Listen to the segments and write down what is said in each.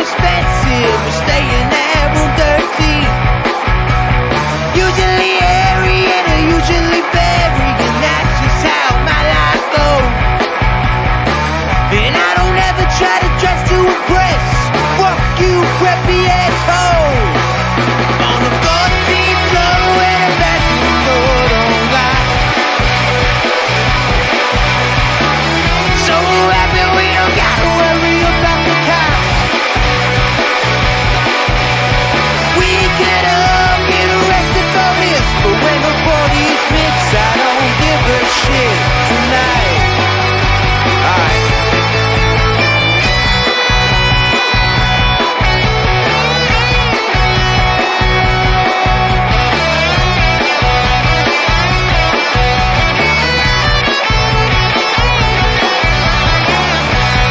expensive, but staying there will dirty. Usually airy and usually very, and that's just how my life goes. And I don't ever try to dress to impress. Fuck you, preppy asshole. On the 14th floor and a bathroom door don't lie. So happy we don't gotta worry about the cops. We could all get arrested for this, but when the party's mixed, I don't give a shit tonight. Alright.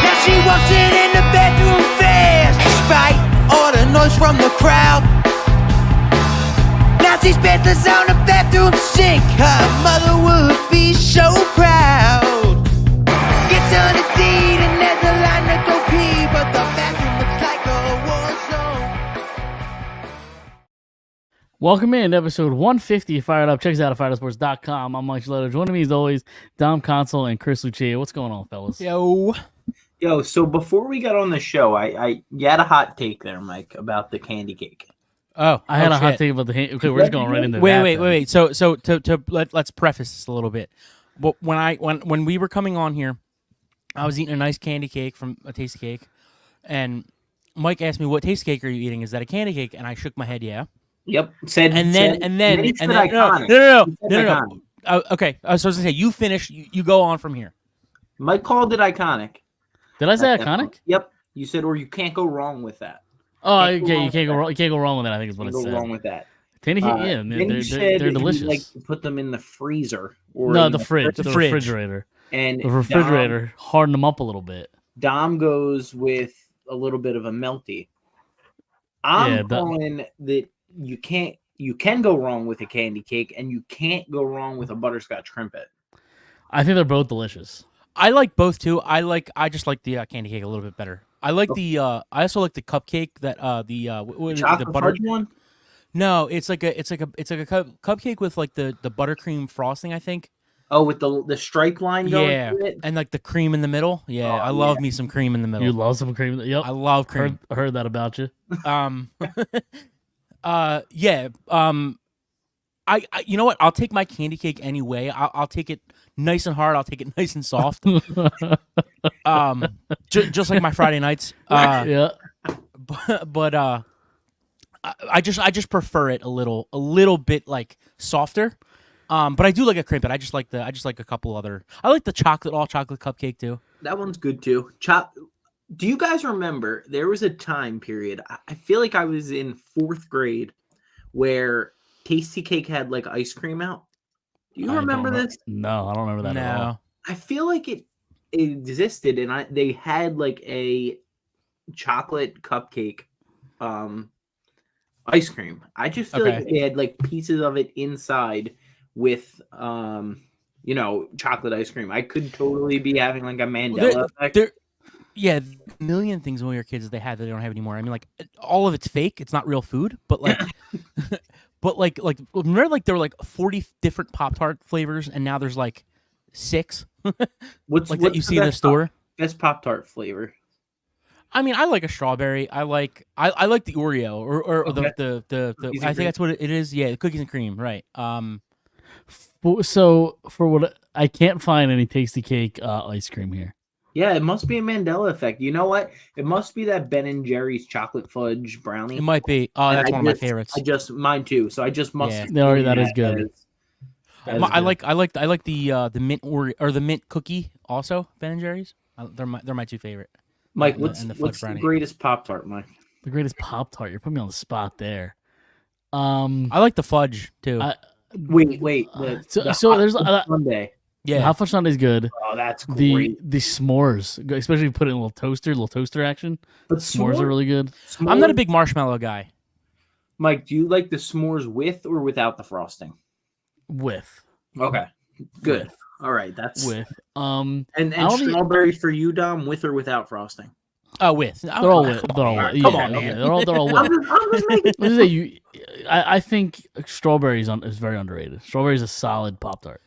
Now she walks in the bedroom fast, despite all the noise from the crowd. Now she's pantless on the bathroom sink. Her mother would be so proud. Gets on the deed and there's a line to go pee, but the bathroom looks like a war zone. Welcome in to episode 150 of Fired Up. Check us out at fireupsports.com. I'm Mike Gillotto. Joining me as always, Dom Console and Chris Lucia. What's going on, fellas? Yo, so before we got on the show, you had a hot take there, Mike, about the candy cake. I had a hot take about the hand. Okay, we're just going right into that. Wait. So let's preface this a little bit. But when we were coming on here, I was eating a nice candy cake from a Tasty Cake, and Mike asked me, "What Tasty Cake are you eating? Is that a candy cake?" And I shook my head, yeah. Yep. No. Okay, so I was gonna say, you finish. You go on from here. Mike called it iconic. Did I say iconic? Yep. You said, or you can't go wrong with that. Oh, okay. You can't go wrong. You can't go wrong with that. I think is what it said. Go wrong with that. Candy cake, yeah, they're delicious. Like to put them in the freezer or the fridge, the refrigerator, and the refrigerator harden them up a little bit. Dom goes with a little bit of a melty. I'm calling that you can go wrong with a candy cake, and you can't go wrong with a butterscotch crimpet. I think they're both delicious. I like both too. I just like the candy cake a little bit better. I like the. I also like the cupcake that the butter one. No, it's like a cupcake with like the buttercream frosting, I think. Oh, with the stripe line going through it? And like the cream in the middle. Yeah, I love me some cream in the middle. You love some cream? Yep. I love cream. Heard that about you. Yeah. I you know what? I'll take my candy cake anyway. I'll take it nice and hard. I'll take it nice and soft. Just like my Friday nights. Yeah. But I just prefer it a little bit like softer. But I do like a crimpet. I just like a couple other. I like the all chocolate cupcake too. That one's good too. Do you guys remember there was a time period? I feel like I was in 4th grade where Tasty Cake had like ice cream out. Do you remember this? No, I don't remember that at all. I feel like it existed, and they had like a chocolate cupcake ice cream. I just feel like they had like pieces of it inside with chocolate ice cream. I could totally be having like a Mandela effect. Yeah, a million things when we were kids they had that they don't have anymore. I mean, like all of it's fake. It's not real food, but like, like remember, like there were like 40 different Pop-Tart flavors, and now there's like 6. What's that you see in the store? Best Pop-Tart flavor. I mean, I like a strawberry. I like the Oreo or the I think that's what it is. Yeah, the cookies and cream, right? So for what I can't find any Tasty Cake ice cream here. Yeah, it must be a Mandela effect. You know what? It must be that Ben & Jerry's chocolate fudge brownie. It might be. Oh, that's one of my favorites. Mine too. So I just must. Yeah, that is good. I like the mint or the mint cookie also. Ben & Jerry's. They're my two favorite. Mike, what's the greatest Pop-Tart, Mike? The greatest Pop-Tart. You're putting me on the spot there. I like the fudge too. Wait. So there's Sunday. Yeah, Hot Fudge Sundae is good. Oh, that's great. The s'mores, especially if you put it in a little toaster action. But s'mores are really good. I'm not a big marshmallow guy. Mike, do you like the s'mores with or without the frosting? With. Okay, good. All right, that's with. And strawberry for you, Dom, with or without frosting? With. They're all Oh, with. come They're on, all with. come Yeah, on, yeah, man. they're all I'm with. just making. What is it? I think strawberries is very underrated. Strawberries is a solid Pop Tart.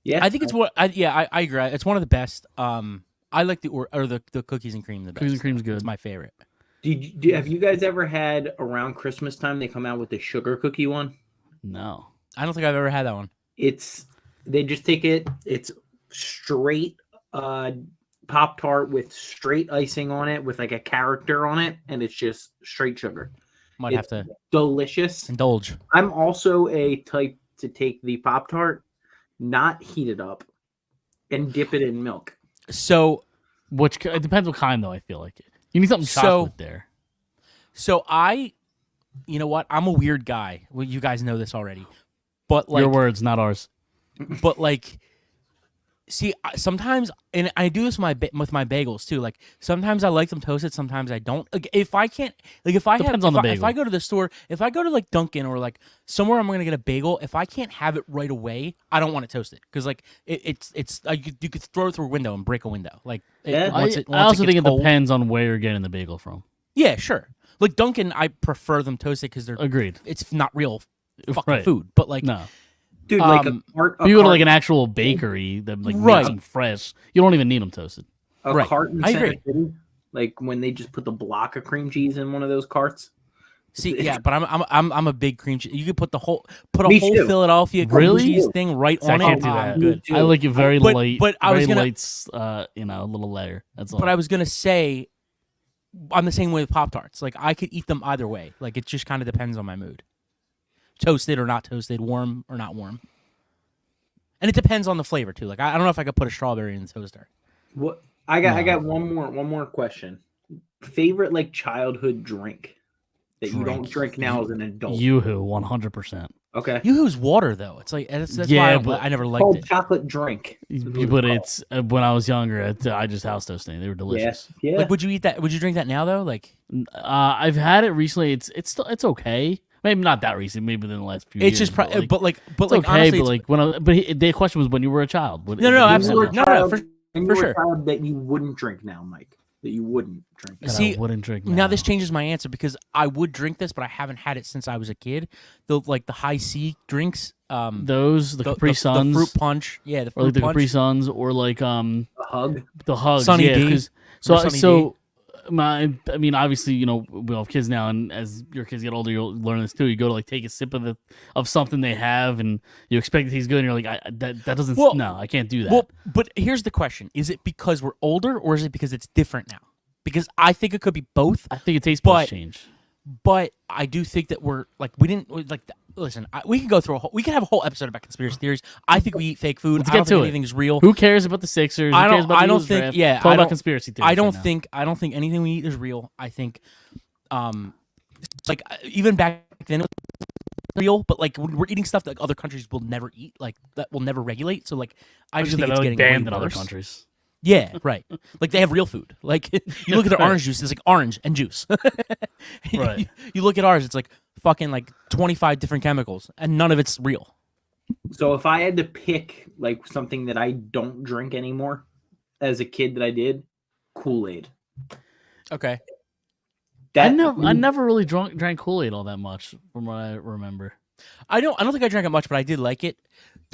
Yeah, I think it's what. I agree. It's one of the best. I like the cookies and cream the best. Cookies and cream's good. It's my favorite. Have you guys ever had around Christmas time they come out with the sugar cookie one? No. I don't think I've ever had that one. They just take it. It's straight Pop Tart with straight icing on it with like a character on it, and it's just straight sugar. Might It's have to delicious. indulge. I'm also a type to take the Pop Tart, not heat it up, and dip it in milk. So It depends what kind though. I feel like you need something So- chocolate there. So you know what? I'm a weird guy. Well, you guys know this already. But like, Your words, not ours. but like, see, sometimes, and I do this with my bagels too. Like sometimes I like them toasted, sometimes I don't. Like if I can't, like if I Depends have, on the if I bagel. go to the store, if I go to like Dunkin' or like somewhere I'm gonna get a bagel, if I can't have it right away, I don't want it toasted because like it's like you could throw it through a window and break a window. Like Yeah. once I it also think gets it cold- depends on where you're getting the bagel from. Yeah, sure. Like Dunkin', I prefer them toasted because Agreed. it's not real fucking Right. food. But like, No. Dude, like Um, a You go to like cart- an actual bakery that like Right. makes them fresh. You don't even need them toasted. a right. cart in I Center agree. City, like when they just put the block of cream cheese in one of those carts. see, yeah, but I'm a big cream cheese. You could put a whole Me whole too. Philadelphia cream Really? cheese thing right See, I on can't it. do I'm that. good. too. I like it very But- light. but I was very gonna- light, a little layer. That's all. But I was gonna say, I'm the same way with Pop Tarts. Like I could eat them either way. Like it just kind of depends on my mood. Toasted or not toasted, warm or not warm. And it depends on the flavor too. Like I don't know if I could put a strawberry in the toaster. What I got? I No. got one more question. Favorite like childhood drink that you don't drink now as an adult? Yoo-hoo, 100%. Okay. Yoo-hoo's water though. It's like that's why Yeah, I never liked Cold it. chocolate drink. But it's when I was younger, I just house toasting. They were delicious. Yeah. Like would you eat that? Would you drink that now though? Like I've had it recently. It's okay. Maybe not that recent. Maybe within the last few it's years. just but it's okay. honestly, But like the question was when you were a child. no, When you were absolutely. a child- for when you for were sure. a child that you wouldn't drink now, Mike. That you wouldn't drink. that See, I wouldn't drink now this changes my answer because I would drink this, but I haven't had it since I was a kid. The high C drinks, those the Capri Suns, the fruit punch, yeah, the fruit or like the punch. Capri Suns, or like A hug. the hugs. Sunny yeah, D. 'cause- Remember Sunny so I mean, obviously, you know, we have kids now, and as your kids get older, you'll learn this too. You go to like take a sip of something they have, and you expect it to taste good, and you're like, that doesn't. Well- No, I can't do that. Well, but here's the question: is it because we're older, or is it because it's different now? Because I think it could be both. I think it tastes but- buds change. But I do think that we didn't like. Listen, we can go through we can have a whole episode about conspiracy theories. I think we eat fake food. Let's I get don't to think it. anything's real. Who cares about the Sixers? I Who don't- cares about I the don't Eagles think- draft? yeah, Talk I about don't- conspiracy theories. I don't right now. think anything we eat is real. I think, like even back then it was real, but like we're eating stuff that like, other countries will never eat, like that will never regulate. So like I just think They're, it's like, getting banned way in other worse. countries. Yeah, right. Like they have real food. Like you look at their orange juice, it's like orange and juice. Right. You look at ours, it's like fucking like 25 different chemicals, and none of it's real. So if I had to pick like something that I don't drink anymore, as a kid that I did, Kool-Aid. Okay. I never really drank Kool-Aid all that much, from what I remember. I don't think I drank it much, but I did like it.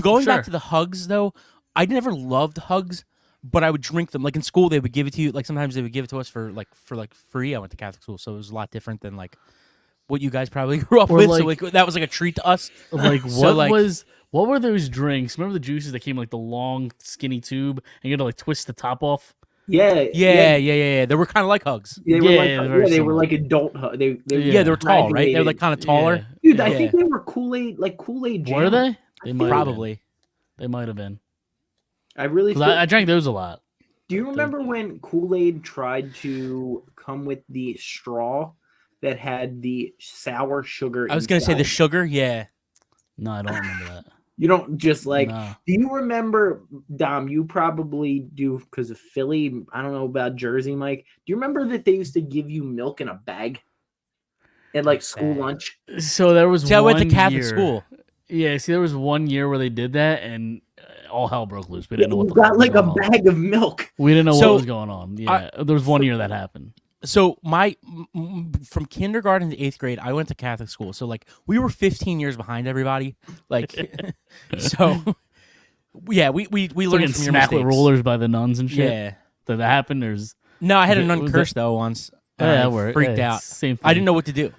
Going Sure. back to the hugs though, I never loved hugs, but I would drink them. Like in school, they would give it to you. Like sometimes they would give it to us for free. I went to Catholic school, so it was a lot different than like what you guys probably grew up Or, with. like- So like that was like a treat to us. Like So, what were those drinks? Remember the juices that came in, like the long skinny tube, and you had to like twist the top off? Yeah. They were kind of like hugs. They were Yeah, like they're very they were similar. like adult. They Yeah, they were tall, right? They were like graduated. kind of taller. Yeah. Dude, I Yeah. think they were Kool-Aid Jam. Were they? They might have been. Probably. They might have been. I really 'Cause feel, I drank those a lot. do you remember when Kool-Aid tried to come with the straw that had the sour sugar? I was gonna say the inside? sugar. Yeah. No, I don't remember that. You don't just like. No. Do you remember, Dom? You probably do because of Philly. I don't know about Jersey, Mike. Do you remember that they used to give you milk in a bag at like school Bag. lunch? So there was See, I one went to Catholic year. school. Yeah, see, there was one year where they did that, and all hell broke loose. We didn't know what You the fuck got was like a going on. bag of milk. We didn't know So, what was going on. Yeah, there was one year that happened. So from kindergarten to 8th grade, I went to Catholic school. So like we were 15 years behind everybody. Like, so yeah, we It's like learned getting from your smacked with mistakes. rollers by the nuns and shit. Yeah. Did that happen? There's No, I had a Was nun that- curse though once. yeah, And I we're freaked out. Same thing. I didn't know what to do.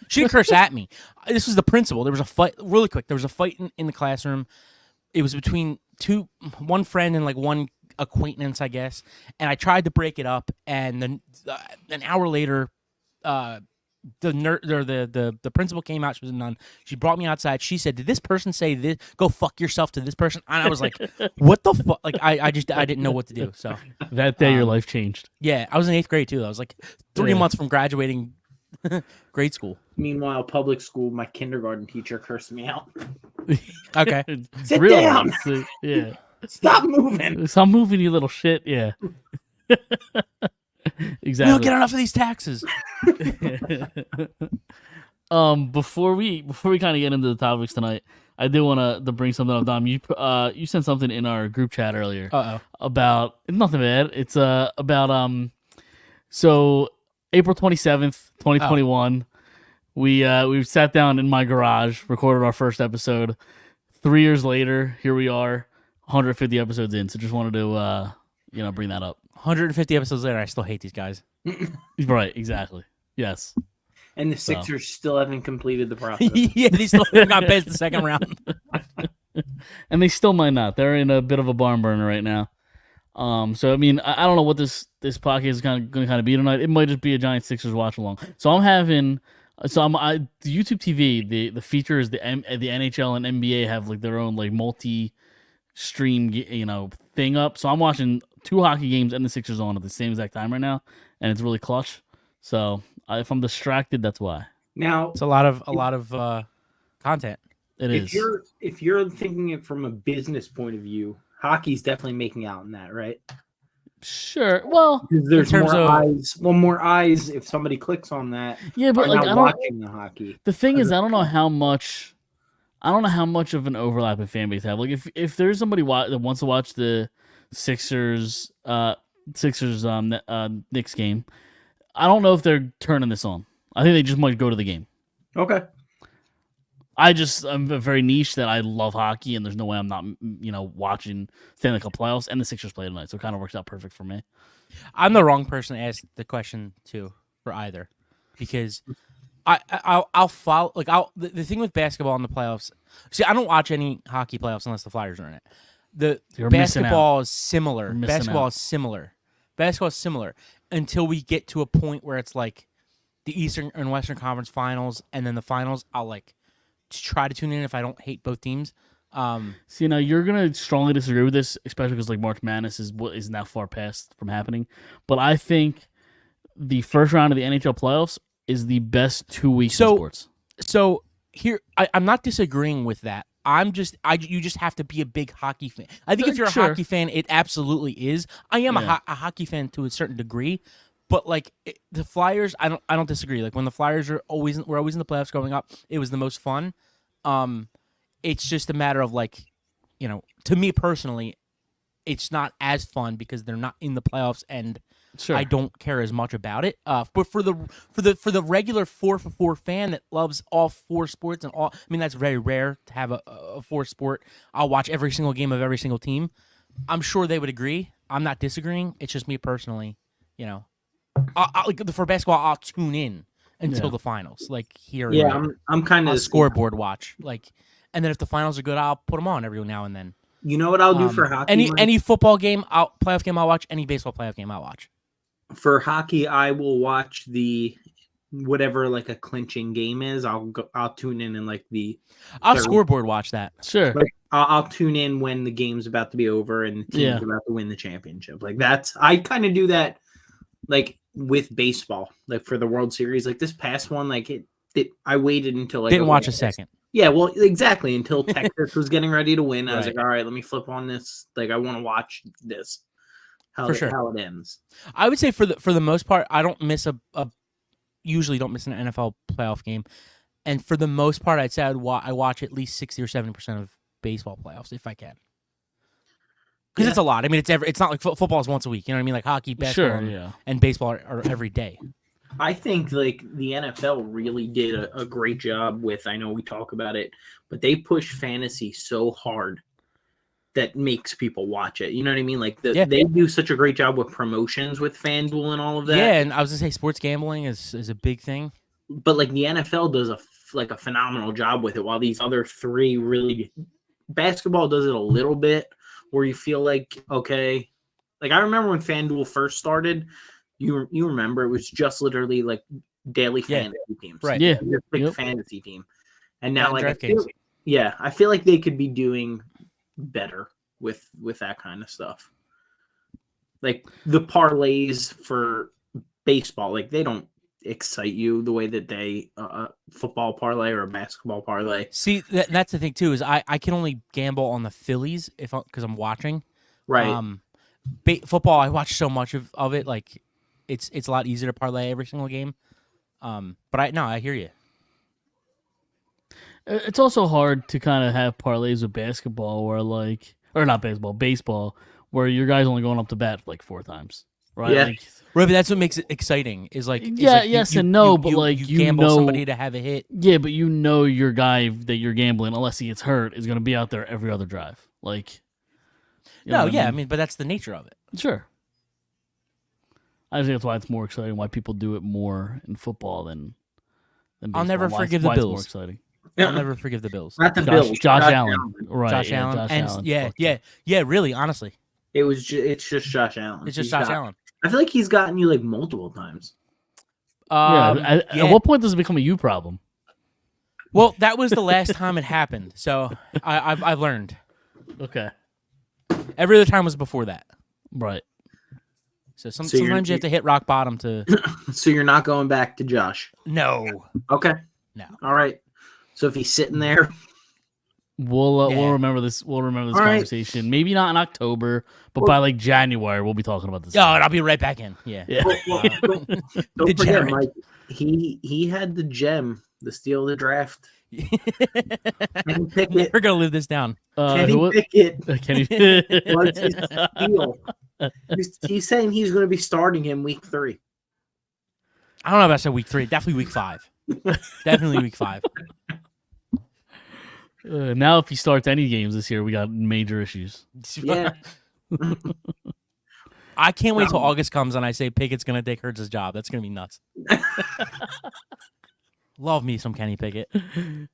She didn't curse at me. This was the principal. There was a fight. Really quick, there was a fight in the classroom. It was between one friend and like one acquaintance, I guess. And I tried to break it up. And then an hour later, the principal came out. She was a nun. She brought me outside. She said, "Did this person say this? Go fuck yourself to this person." And I was like, "What the fuck?" Like I didn't know what to do. So That day, your life changed. yeah, I was in 8th grade too. I was like 3 Yeah. months from graduating grade school. Meanwhile, public school, my kindergarten teacher cursed me out. Okay. Sit Really? down. So, yeah. Stop moving. Stop moving, you little shit. Yeah. We Exactly. don't get enough of these taxes. Before we kind of get into the topics tonight, I do want to bring something up, Dom. You sent something in our group chat earlier about nothing bad. It's about so April 27th, 2021. We sat down in my garage, recorded our first episode. 3 years later, here we are, 150 episodes in. So just wanted to bring that up. 150 episodes later, I still hate these guys. Right, exactly. Yes. And the Sixers still haven't completed the process. Yeah, they still haven't got past the second round. And they still might not. They're in a bit of a barn burner right now. So I mean, I don't know what this podcast is going to be tonight. It might just be a giant Sixers watch along. So I'm having, the YouTube TV. The feature is the NHL and NBA have like their own like multi-stream thing up. So I'm watching 2 hockey games and the Sixers on at the same exact time right now, and it's really clutch. So if I'm distracted, that's why. Now, It's a lot of content. It is. if you're thinking it from a business point of view, hockey's definitely making out in that, right? Sure. Well, Because there's terms more of- eyes. Well, more eyes if somebody clicks on that. yeah, but Are like not I don't. watching the hockey. The thing is, I don't know how much of an overlap in fan base have. Like, if there's somebody that wants to watch the Sixers Knicks game, I don't know if they're turning this on. I think they just might go to the game. Okay. I'm very niche that I love hockey, and there's no way I'm not watching Stanley Cup playoffs, and the Sixers play tonight, so it kind of works out perfect for me. I'm the wrong person to ask the question to for either, because I'll follow the thing with basketball in the playoffs. See, I don't watch any hockey playoffs unless the Flyers are in it. The You're missing basketball is similar. You're missing Basketball out. is similar. Basketball is similar until we get to a point where it's like the Eastern and Western Conference Finals, and then the finals. I'll like try to tune in if I don't hate both teams. See, now you're gonna strongly disagree with this, especially because like March Madness is now far past from happening. But I think the first round of the NHL playoffs is the best 2 weeks in sports. So here, I'm not disagreeing with that. You just have to be a big hockey fan. I think if you're a Sure. hockey fan, it absolutely is. I am Yeah. a hockey fan to a certain degree, but like the Flyers, I don't disagree. Like when the Flyers were always in the playoffs growing up, it was the most fun. It's just a matter of like, to me personally, it's not as fun because they're not in the playoffs and Sure. I don't care as much about it. But for the regular 4-for-4 fan that loves all 4 sports and all, I mean that's very rare to have a 4-sport. I'll watch every single game of every single team. I'm sure they would agree. I'm not disagreeing. It's just me personally. For basketball, I'll tune in until the finals. Like here, and Yeah, there. I'm kind I'll of scoreboard watch. And then if the finals are good, I'll put them on every now and then. You know what I'll do for hockey? Mike? Any football game, playoff game, I'll watch. Any baseball playoff game, I'll watch. For hockey, I will watch the whatever like a clinching game is. I'll tune in and like the I'll third- scoreboard watch that. Sure. Like, I'll tune in when the game's about to be over and the team's Yeah. about to win the championship. Like I kind of do that, like with baseball, like for the World Series. Like this past one, like I waited until like Didn't watch a second. Yeah, well, exactly until Texas was getting ready to win. I was Right. like, all right, let me flip on this. Like I want to watch this. For sure. How it ends. I would say for the most part, I don't miss usually don't miss an NFL playoff game, and for the most part, I'd say I watch at least 60 or 70% of baseball playoffs if I can. because it's a lot. I mean, it's not like football is once a week. You know what I mean? Like hockey, basketball, Sure, and, yeah. and baseball are every day. I think like the NFL really did a great job with. I know we talk about it, but they push fantasy so hard that makes people watch it. You know what I mean? Like they do such a great job with promotions with FanDuel and all of that. Yeah, and I was gonna say sports gambling is a big thing. But like the NFL does a phenomenal job with it, while these other three really basketball does it a little bit where you feel like okay, like I remember when FanDuel first started, you remember it was just literally like daily fantasy teams, right? Yeah, your big fantasy team, and now like I feel like they could be doing better with that kind of stuff, like the parlays for baseball, like they don't excite you the way that they football parlay or a basketball parlay. See, that's the thing too is I can only gamble on the Phillies because I'm watching. Right. Football, I watch so much of it, like it's a lot easier to parlay every single game. But I hear you. It's also hard to kind of have parlays with basketball or not baseball, where your guy's only going up to bat like 4 times, right? Yeah. Like, Right, but that's what makes it exciting. Is like yes and no, but like you gamble know somebody to have a hit. Yeah, but your guy that you're gambling, unless he gets hurt, is going to be out there every other drive. Like, I mean, but that's the nature of it. Sure. I think that's why it's more exciting. Why people do it more in football than baseball. I'll never forgive the Why it's Bills. more exciting. I'll never forgive the Bills. Not the Bills. Josh Allen, right? Josh Allen, and really, honestly, it's just Josh Allen. It's just Josh Allen. I feel like he's gotten you like multiple times. At what point does it become a you problem? Well, that was the last time it happened, so I've learned. Okay. Every other time was before that. Right. So sometimes you have to hit rock bottom to. So you're not going back to Josh? No. Okay. No. All right. So if he's sitting there, we'll remember this. We'll remember this conversation. Right. Maybe not in October, but by like January, we'll be talking about this. Oh, and I'll be right back in. Yeah. Well, don't forget, Mike. He had the gem, the steal of the draft. Kenny Pickett. We're gonna live this down. Kenny Pickett. Kenny was his steal. He's saying he's going to be starting him week 3. I don't know if I said week 3. Definitely week 5. Definitely week 5. Now, if he starts any games this year, we got major issues. Yeah. I can't wait till August comes and I say Pickett's going to take Hurts' job. That's going to be nuts. Love me some Kenny Pickett.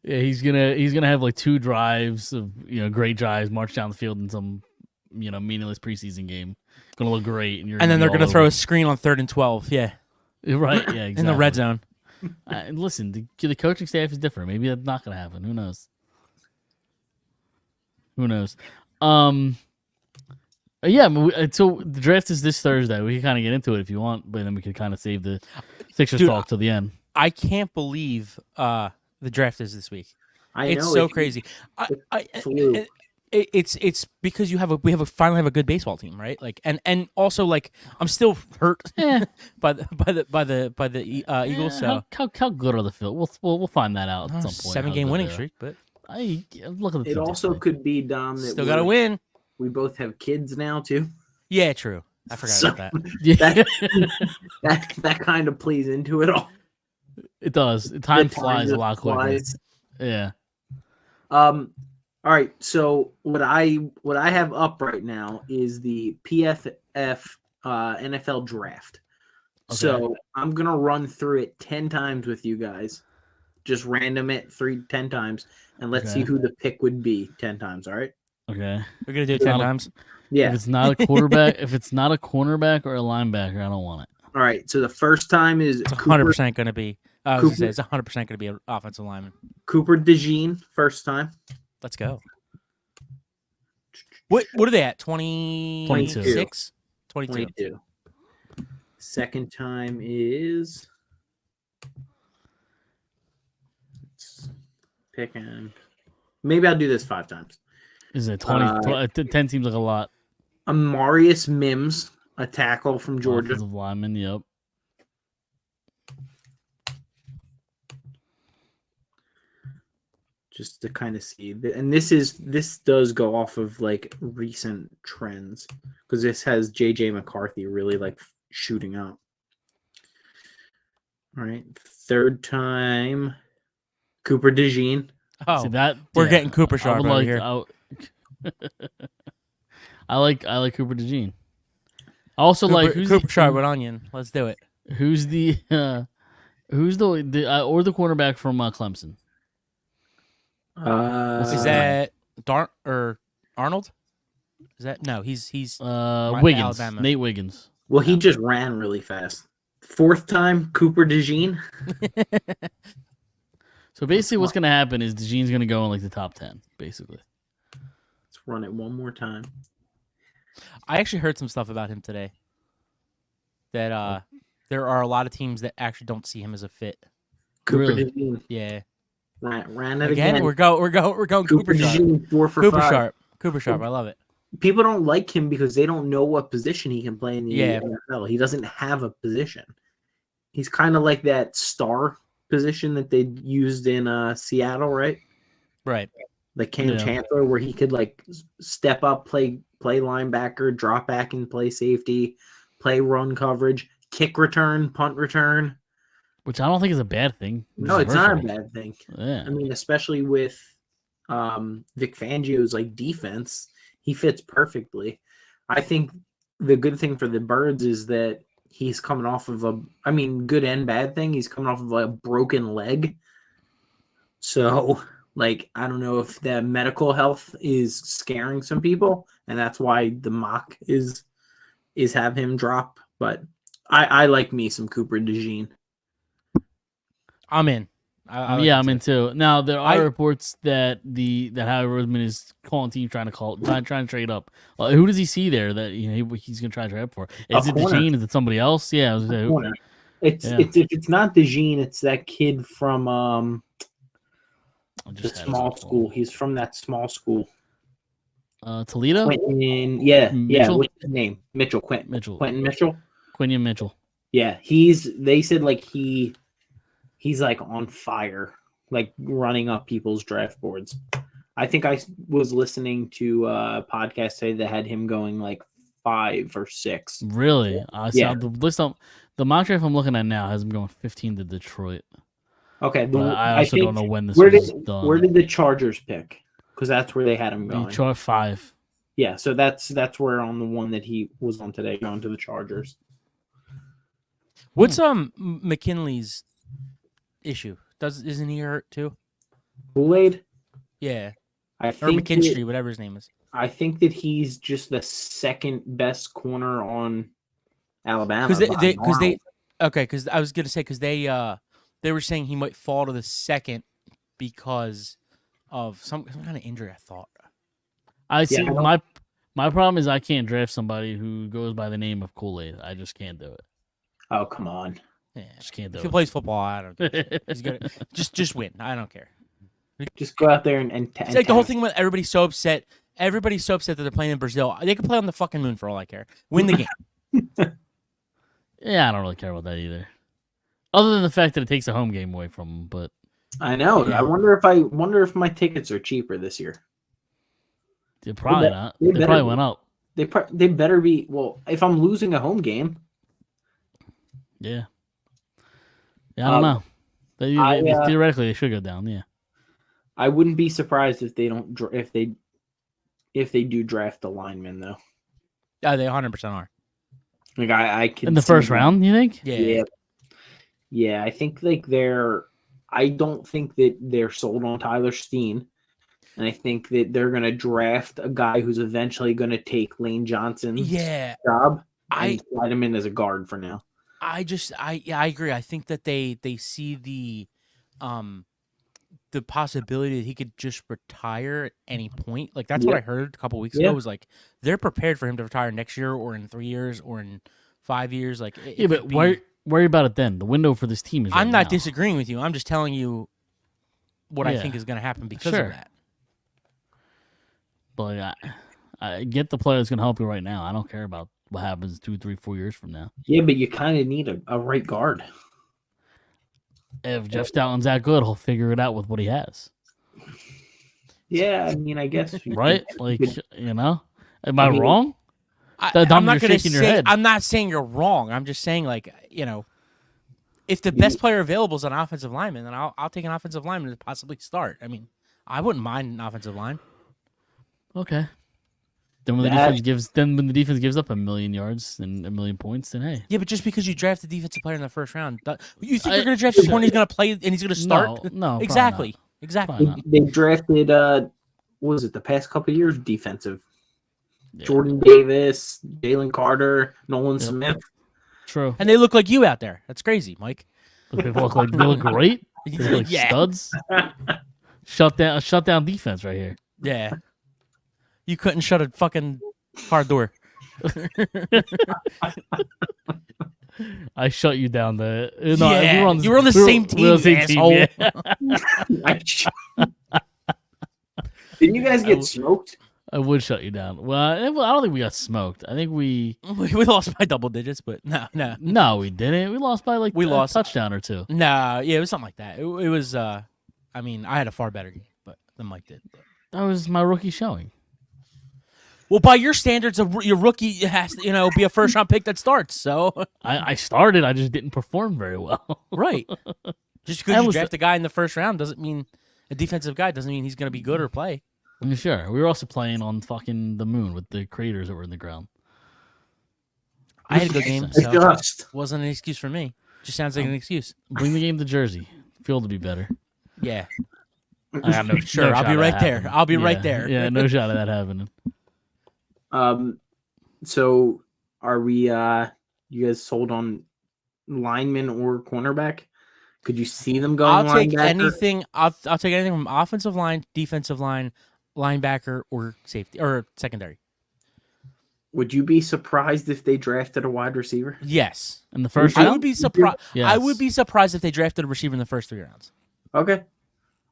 Yeah, he's gonna have like 2 drives of great drives, march down the field in some meaningless preseason game. Gonna look great, and then they're gonna throw a screen on 3rd and 12. Yeah, right. Yeah, exactly. In the red zone. Listen, the coaching staff is different. Maybe that's not gonna happen. Who knows? Yeah. So the draft is this Thursday. We can kind of get into it if you want, but then we could kind of save the Sixers talk till the end. I can't believe the draft is this week. It's know, so crazy. It's because we finally have a good baseball team, right? Like and also like I'm still hurt by the Eagles. So how good are the Phillies? We'll find that out at some point. 7-game winning streak, but look at the. It also could be Dom that still got to win. We both have kids now too. Yeah, true. I forgot about that. That kind of plays into it all. It does. Time flies a lot quicker. Yeah. All right. So what I have up right now is the PFF NFL draft. Okay. So I'm gonna run through it 10 times with you guys. Just random it 10 times, and let's see who the pick would be 10 times. All right. Okay. We're gonna do it 10 times. Yeah. If it's not a quarterback, if it's not a cornerback or a linebacker, I don't want it. All right. So the first time is it's 100% going to be. I was going to say it's 100% going to be an offensive lineman. Cooper DeJean, first time. Let's go. What are they at? 26? 22. Second time is. Let's pick and maybe I'll do this 5 times. Is it 20? 10 seems like a lot. Amarius Mims, a tackle from Georgia. Offensive lineman, yep. just to kind of see. And this does go off of like recent trends because this has JJ McCarthy really like shooting up. All right, third time, Cooper DeJean. Oh, See that we're yeah, getting Cooper I Sharp would over like. here. I like Cooper DeJean. I also like who's Cooper the, Sharp with onion. Let's do it. Who's the or the cornerback from Clemson? Is that Dart or Arnold? Is that no? He's Wiggins? Alabama. Nate Wiggins. well, he just ran really fast. Fourth time, Cooper DeJean. So basically, what's going to happen is DeJean's going to go in like the top 10, basically. Let's run it one more time. I actually heard some stuff about him today. That there are a lot of teams that actually don't see him as a fit. Cooper Really? DeJean Yeah. ran it Again, again. we're going Cooper Cooper Sharp. DeJean 4 for Cooper 5. Sharp. Cooper Sharp. I love it. People don't like him because they don't know what position he can play in the Yeah. NFL. He doesn't have a position. He's kind of like that star position that they used in Seattle, right? Right. Like Cam Chancellor, where he could like step up, play linebacker, drop back and play safety, play run coverage, kick return, punt return. Which I don't think is a bad thing. No, it's not a Versatile. bad thing. Yeah. I mean, especially with Vic Fangio's like defense, he fits perfectly. I think the good thing for the Birds is that he's coming off of good and bad thing. He's coming off of a broken leg. So, like, I don't know if the medical health is scaring some people, and that's why the mock is have him drop. But I like me some Cooper DeJean. I'm in. I like I'm it in too. Now there are reports that Howie Roseman is calling teams trying to trade up. Who does he see there that he's going to try to trade up for? Is it corner. DeJean? Is it somebody else? Yeah, I was gonna say, Corner. It's if it's not DeJean, it's that kid from the small school. He's from that small school. Toledo. Quentin, yeah. Mitchell? What's his name? Mitchell. Quentin Mitchell. Quinion Mitchell. Yeah, they said like he's like on fire, like running up people's draft boards. I think I was listening to a podcast today that had him going like 5 or 6. Really? Yeah. The mock draft I'm looking at now has him going 15 to Detroit. Okay, I also don't know when this where was did done. where did the Chargers pick? Because that's where they had him going. Detroit 5. Yeah, so that's where on the one that he was on today, going to the Chargers. What's McKinley's issue? Isn't he hurt too? Kool-Aid? Yeah. I Or think McKinstry, whatever his name is. I think that he's just the second best corner on Alabama. Because I was gonna say because they were saying he might fall to the second because of some kind of injury. I thought. I see. My problem is I can't draft somebody who goes by the name of Kool-Aid. I just can't do it. Oh, come on. Yeah, Just can't do if he it. plays football, I don't care. He's good. Just win. I don't care. Just go out there and It's like the whole thing when everybody's so upset. Everybody's so upset that they're playing in Brazil. They can play on the fucking moon for all I care. Win the game. Yeah, I don't really care about that either. Other than the fact that it takes a home game away from them, but I know. Yeah. I wonder if my tickets are cheaper this year. they're probably not. They probably went up. They better be. Well, if I'm losing a home game, Yeah. Yeah, I don't know. Theoretically, they should go down. Yeah. I wouldn't be surprised if they don't if they do draft a lineman though. Yeah, they 100% are. Like I can In the see first them. round, you think? Yeah. I think like I don't think that they're sold on Tyler Steen, and I think that they're gonna draft a guy who's eventually gonna take Lane Johnson's job and slide him in as a guard for now. I agree. I think that they see the possibility that he could just retire at any point. Like that's what I heard a couple weeks ago. Was like they're prepared for him to retire next year or in 3 years or in 5 years. Like but worry about it then. The window for this team is. I'm not now. disagreeing with you. I'm just telling you what I think is going to happen because of that. But like, I get the player that's going to help you right now. I don't care about what happens 2, 3, 4 years from now. Yeah, but you kind of need a right guard. If Jeff Stoughton's that good, he'll figure it out with what he has. Yeah, I mean, I guess right? Like, you know, am I, I mean, wrong? I'm Dom, not you're going to shaking your say. head. I'm not saying you're wrong. I'm just saying, like, if the best player available is an offensive lineman, then I'll take an offensive lineman to possibly start. I mean, I wouldn't mind an offensive line. Okay. Then when the defense gives up 1,000,000 yards and 1,000,000 points, then hey, Yeah, but just because you draft a defensive player in the first round, you think I- you're going to draft a corner, he's going to play and he's going to start? no, probably exactly, not. exactly. Probably not. they drafted what was it, the past couple of years defensive? Yeah. Jordan Davis, Jalen Carter, Nolan Yep. Smith. True. And they look like you out there. That's crazy, Mike. They look great. They look like Yeah. studs. Shut down defense right here. Yeah. You couldn't shut a fucking car door. I shut you down. You were on the same team, we were on the same asshole. yeah. Didn't you guys get smoked? I would shut you down. Well, I don't think we got smoked. I think we lost by double digits, but no. we didn't. We lost by like We lost a touchdown or two. No, yeah, it was something like that. It was I mean, I had a far better game, but than Mike did. That was my rookie showing. Well, by your standards, your rookie has to, be a first round pick that starts. So I started. I just didn't perform very well. right, just because you draft a guy in the first round doesn't mean a defensive guy doesn't mean he's going to be good or play. Sure, we were also playing on fucking the moon with the craters that were in the ground. I had a good game, so Just. wasn't an excuse for me. Just sounds like an excuse. Bring the game to Jersey. Field to be better. Yeah, I got no, sure. no I'll shot be of right that there. happening. I'll be right there. Yeah, no shot of that happening. So are we you guys sold on lineman or cornerback? Could you see them going I'll take linebacker? anything. I'll take anything from offensive line, defensive line, linebacker, or safety or secondary. Would you be surprised if they drafted a wide receiver? Yes, In the first I round, would be surprised. Yes. I would be surprised if they drafted a receiver in the first 3 rounds. Okay.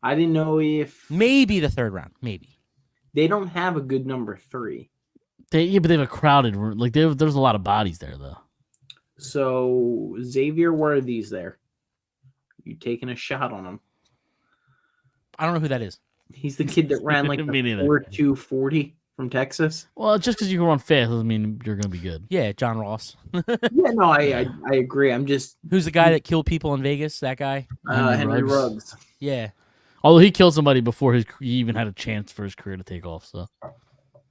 I didn't know if Maybe the third round. Maybe. they don't have a good number 3. but they have a crowded room. Like there's a lot of bodies there though. So Xavier Worthy's there. You taking a shot on him? I don't know who that is. He's the kid that ran like Me the neither. 4.240 from Texas. Well, just because you can run fast doesn't mean you're gonna be good. Yeah, John Ross. Yeah, no, I agree. I'm just Who's the guy that killed people in Vegas? That guy. Henry Ruggs. Ruggs. Yeah. Although he killed somebody before he even had a chance for his career to take off. So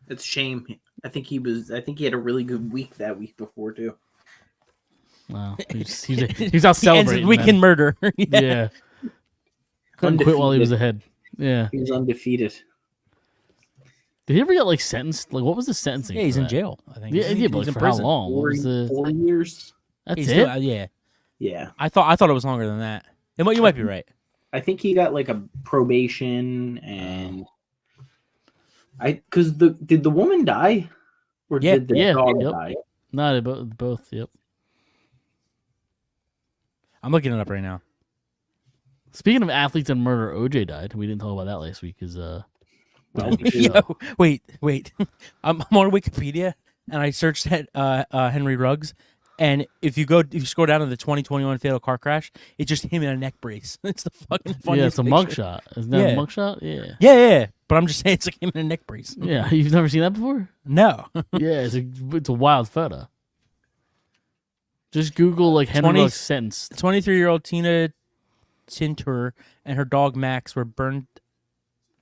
It's a shame. I think he had a really good week that week before too. wow, he's out He ends his celebrating. weekend murder. Yeah. Couldn't quit while he was ahead. Yeah. He was undefeated. Did he ever get like sentenced? Like what was the sentencing? Yeah, he's for in that? jail. I think. Yeah, but He's like in for prison. how long? What was the? 4 years. That's He's it. still- yeah. Yeah, I thought it was longer than that. You might be right. I think he got like a probation and because did the woman die or Yeah, did the yeah, dog yep. die? No, they both. Yep. I'm looking it up right now. Speaking of athletes and murder, OJ died. We didn't talk about that last week. Yo, wait. I'm on Wikipedia and I searched that Henry Ruggs, and if you scroll down to the 2021 fatal car crash, it's just him in a neck brace. It's the fucking funniest. Yeah, it's a picture. mugshot. Isn't that Yeah. a mugshot? Yeah. Yeah. But I'm just saying it's like him in a neck brace. Yeah, you've never seen that before? No. Yeah, it's a wild photo. Just Google like Henry 20 Ruggs sentenced. 23-year-old Tina Tintor and her dog Max were burned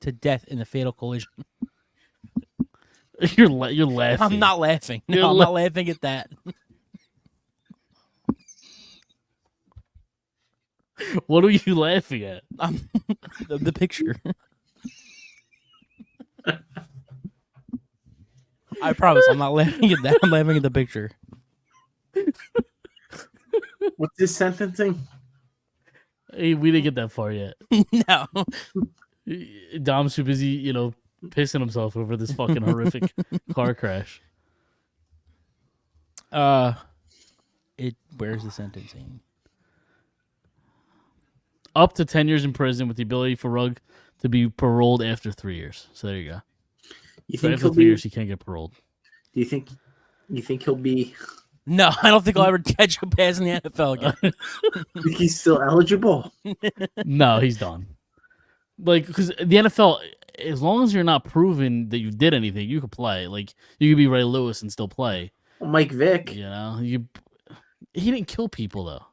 to death in the fatal collision. You're laughing. I'm not laughing. No, You're I'm not laughing at that. What are you laughing at? The picture. I promise I'm not laughing at that. I'm laughing at the picture. What's this sentencing? Hey, we didn't get that far yet. No. Dom's too busy, pissing himself over this fucking horrific car crash. Where's the sentencing? Up to 10 years in prison with the ability for Rugg to be paroled after 3 years. So there you go. You So think after he'll 3 be? years, he can't get paroled. Do you think he'll be? No, I don't think I'll ever catch a pass in the NFL again. Think he's still eligible? No, he's done. like because the NFL, as long as you're not proven that you did anything, you could play. Like you could be Ray Lewis and still play. Mike Vick, You know, he didn't kill people though.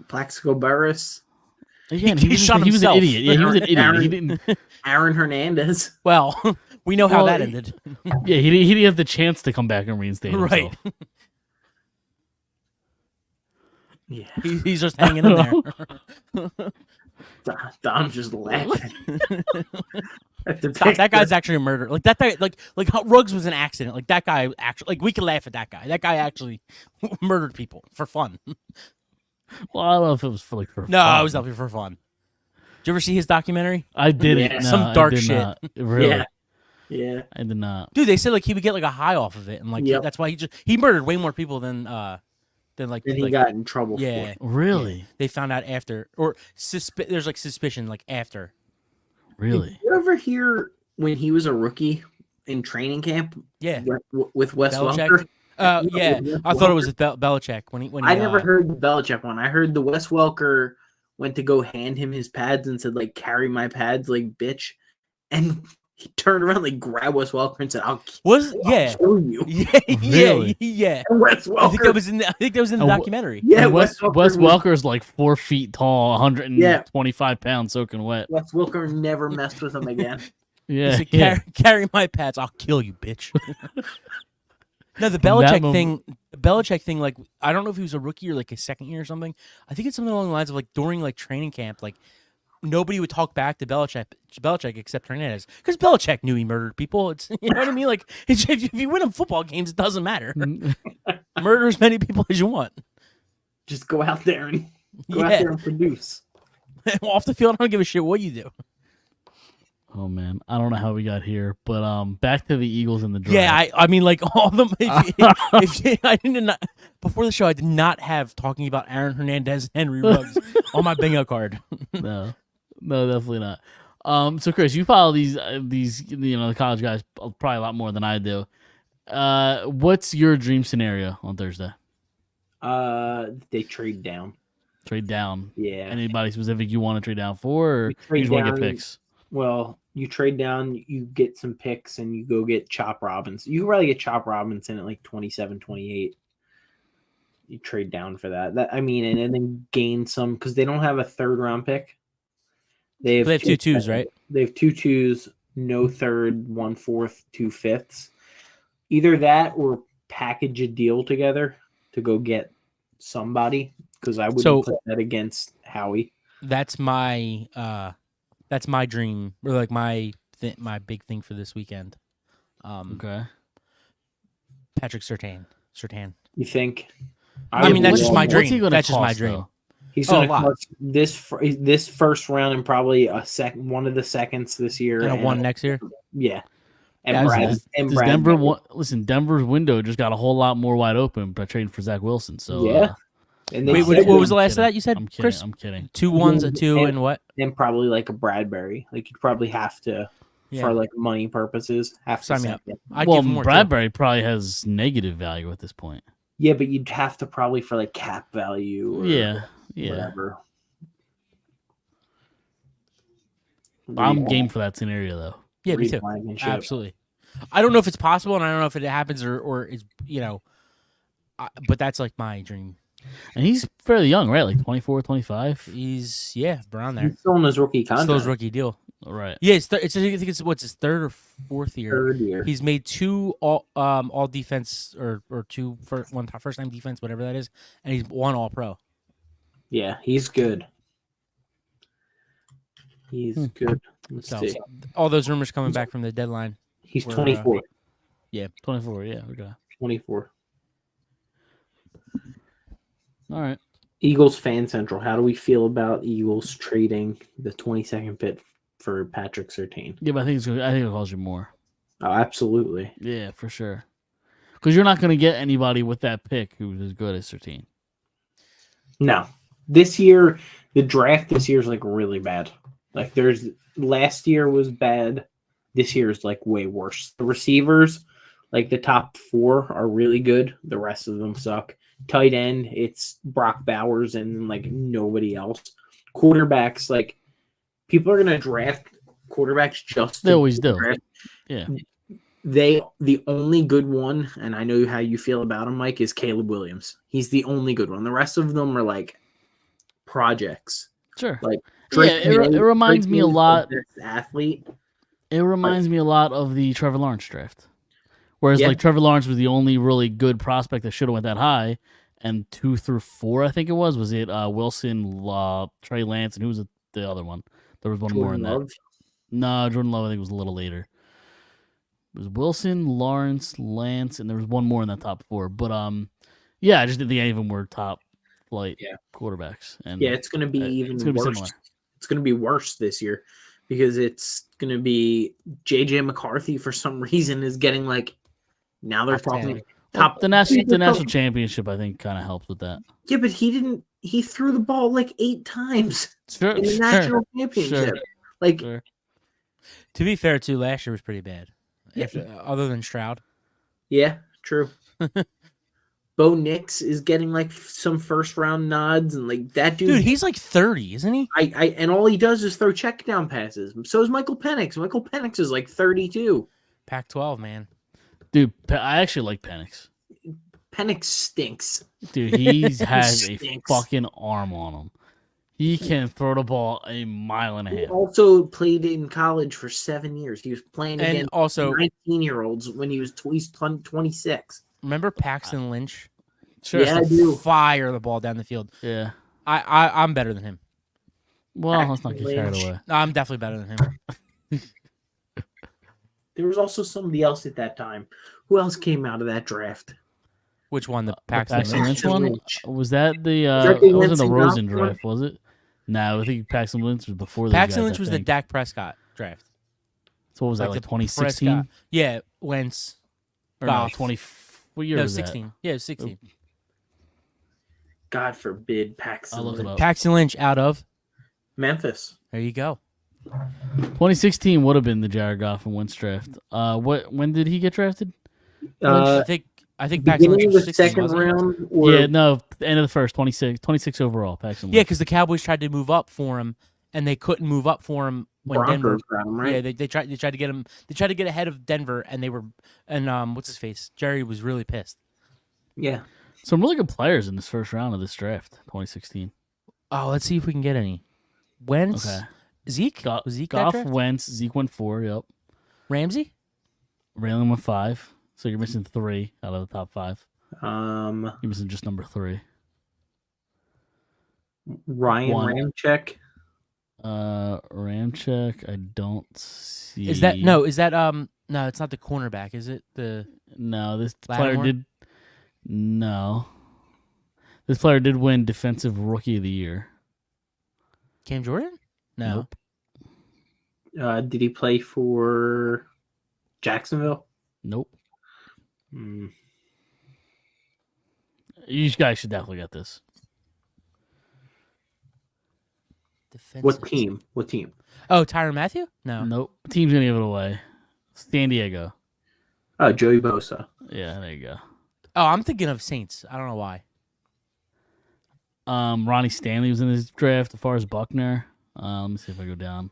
Plaxico Burress, Again, He shot he was an himself. idiot. Yeah, he was an idiot. Aaron- He didn't. Aaron Hernandez. Well, we know how Well, that ended. Yeah, he didn't have the chance to come back and reinstate himself. Right. Yeah, He's just hanging in there. Dom's just laughing. At the That guy's actually a murderer. Like that guy, like how Ruggs was an accident. Like that guy actually, like we can laugh at that guy. That guy actually murdered people for fun. Well, I don't know if it was for No, fun. it was definitely for fun. Did you ever see his documentary? I didn't. Yeah. No, Some I dark did shit. not. Really, Yeah. Yeah. I did not. Dude, they said like he would get like a high off of it, and like Yep. that's why he murdered way more people than like And he like, got in trouble yeah. for it. Really, They found out after, or there's like suspicion like after. really. Did you ever hear when he was a rookie in training camp Yeah, with Wes Belichick? Welker? Yeah, I thought it was with Belichick when he. I never heard the Belichick one. I heard the Wes Welker went to go hand him his pads and said, like, carry my pads, like, bitch. And he turned around, like, grabbed Wes Welker and said, I'll yeah, kill you. yeah, yeah. And Wes I think that Welker. was in the And documentary. Yeah, And Wes was- Welker's like 4 feet tall, 125 pounds, soaking wet. Wes Welker never messed with him again. Yeah, He said, yeah. carry my pads, I'll kill you, bitch. No, the Belichick thing, like I don't know if he was a rookie or like his second year or something. I think it's something along the lines of like during like training camp, like nobody would talk back to Belichick except Hernandez, because Belichick knew he murdered people. It's you know what I mean. Like if you win in football games, it doesn't matter. Murder as many people as you want. Just go out there and Yeah. produce. Off the field, I don't give a shit what you do. Oh man, I don't know how we got here, but back to the Eagles and the draft. Yeah, I mean, like all of them. I did not before the show. I did not have talking about Aaron Hernandez, Henry Ruggs on my bingo card. no, definitely not. So Chris, you follow these the college guys probably a lot more than I do. What's your dream scenario on Thursday? They trade down. Trade down. Yeah. Anybody specific you want to trade down for, or You you trade just want to get down- picks? Well, you trade down, you get some picks, and you go get Chop Robinson. You really get Chop Robinson at like 27, 28. You trade down for that. And then gain some because they don't have a third round pick. They have two twos, right? They have 2 twos, no third, 1 fourth, 2 fifths. Either that or package a deal together to go get somebody because I wouldn't put that against Howie. That's my dream, or like my big thing for this weekend. Okay. Patrick Surtain. You think? I mean, that's What's- just my what's dream. he gonna That's just my cost, dream. though? He's Oh, going a to lot. cost this first round and probably one of the seconds this year. And a one next year. Yeah. And Yeah, Brad. Does And Brad. Denver listen? Denver's window just got a whole lot more wide open by trading for Zach Wilson. So Yeah. And they Wait, said what was the I'm last of kidding. that you said, I'm kidding. Chris? I'm kidding. 2 1s, a 2, and what? and probably like a Bradbury. Like you'd probably have to Yeah. for like money purposes have to Sign me send up. him. I'd Well, give him more. too. Bradbury probably has negative value at this point. Yeah, but you'd have to probably for like cap value or Yeah. whatever. I'm game for that scenario though. Yeah, me too. Relationship. Absolutely. I don't know if it's possible, and I don't know if it happens or it's but that's like my dream. And he's fairly young, right? Like 24, 25. He's around there. He's still in his rookie contract. Still his rookie deal. Right. Yeah, I think it's what's his third or fourth year. Third year. He's made 2 all defense or 2 first time defense, whatever that is, and he's 1 all pro. Yeah, he's good. He's good. Let's So see. all those rumors coming back from the deadline. He's we're, 24. 24. Yeah. Okay. 24. All right. Eagles Fan Central. How do we feel about Eagles trading the 22nd pick for Patrick Surtain? Yeah, but I think it'll cost you more. Oh, absolutely. Yeah, for sure. Because you're not going to get anybody with that pick who's as good as 13. No. This year, the draft this year is like really bad. Like last year was bad. This year is like way worse. The receivers, like the top 4 are really good. The rest of them suck. Tight end, it's Brock Bowers and like nobody else. Quarterbacks, like people are going to draft quarterbacks just They to always do. draft. Yeah. The only good one, and I know how you feel about him, Mike, is Caleb Williams. He's the only good one. The rest of them are like projects. Sure. Like Yeah, it reminds me a lot. Athlete. It reminds me a lot of the Trevor Lawrence draft. Whereas, Yeah. like, Trevor Lawrence was the only really good prospect that should have went that high, and 2 through 4, I think it was. Was it Wilson, Trey Lance, and who was the other one? There was one more in Jordan that. No, Jordan Love, I think, was a little later. It was Wilson, Lawrence, Lance, and there was one more in that top 4. But yeah, I just didn't think any of them were top flight quarterbacks. And Yeah, it's going to be even it's gonna worse. be similar. It's going to be worse this year because it's going to be JJ McCarthy for some reason is getting like now they're Top 10. talking Well, top the national championship, I think, kind of helped with that. Yeah, but he threw the ball like 8 times Sure, in the national championship. Like Sure. To be fair, too, last year was pretty bad. Yeah. Other than Stroud. yeah, true. Bo Nix is getting like some first round nods and like that Dude, he's like 30, isn't he? I and all he does is throw check down passes. So is Michael Penix. Michael Penix is like 32. Pac-12, man. Dude, I actually like Penix. Penix stinks. Dude, he has a Stinks. fucking arm on him. He can throw the ball a mile and a He half. also played in college for 7 years. He was playing And against also, 19-year-olds when he's 26. remember Paxton Lynch? Sure. Yeah, I do. Fire the ball down the field. Yeah. I'm better than him. Well, let's not get carried Lynch. away. No, I'm definitely better than him. There was also somebody else at that time. Who else came out of that draft? Which one? The Paxton Paxton Lynch Lynch? one? Lynch. Was that the that the it wasn't the Winston Rosen Goff one? draft, was it? No, I think Paxton Lynch was before those Paxton guys, Lynch I was the think. Dak Prescott draft. So what was that, like like the 2016? Prescott. Yeah, Wentz. Or no, Goff. 20 what year No, was 16. Yeah, it was 16. God forbid Paxton I'll look it Lynch. up. Paxton Lynch out of. Memphis. There you go. that? 2016 would have been the Jared Goff and Wentz draft. When did he get drafted? Uh, I think Paxton Lynch beginning of was the 16, second wasn't it? round. Or, Yeah, no, end of the first, 26 overall, Paxton Lynch. Yeah, because the Cowboys tried to move up for him, and they couldn't move up for him when Denver. Broncos got him, right? Yeah, they tried to get him. They tried to get ahead of Denver, and what's his face? Jerry was really pissed. Yeah. Some really good players in this first round of this draft, 2016. Oh, let's see if we can get any. Wentz, Okay. Zeke, Goff, was Zeke Goff that draft? Wentz, Zeke went 4, yep. Ramsey. Raylan went 5. So you're missing 3 out of the top 5. You're missing just number 3. Ryan One. Ramczyk. Ramczyk, I don't see. Is that no? It's not the cornerback. Is it the? No, this Lattimore? player did. No. This player did win Defensive Rookie of the Year. Cam Jordan? No. Nope. Did he play for Jacksonville? Nope. Hmm. You guys should definitely get this. What Defensive. team? Oh, Tyrann Mathieu? No. Nope. Team's gonna give it away. San Diego. Oh, Joey Bosa. Yeah, there you go. Oh, I'm thinking of Saints. I don't know why. Ronnie Stanley was in this draft. As far as Buckner, let me see if I go down.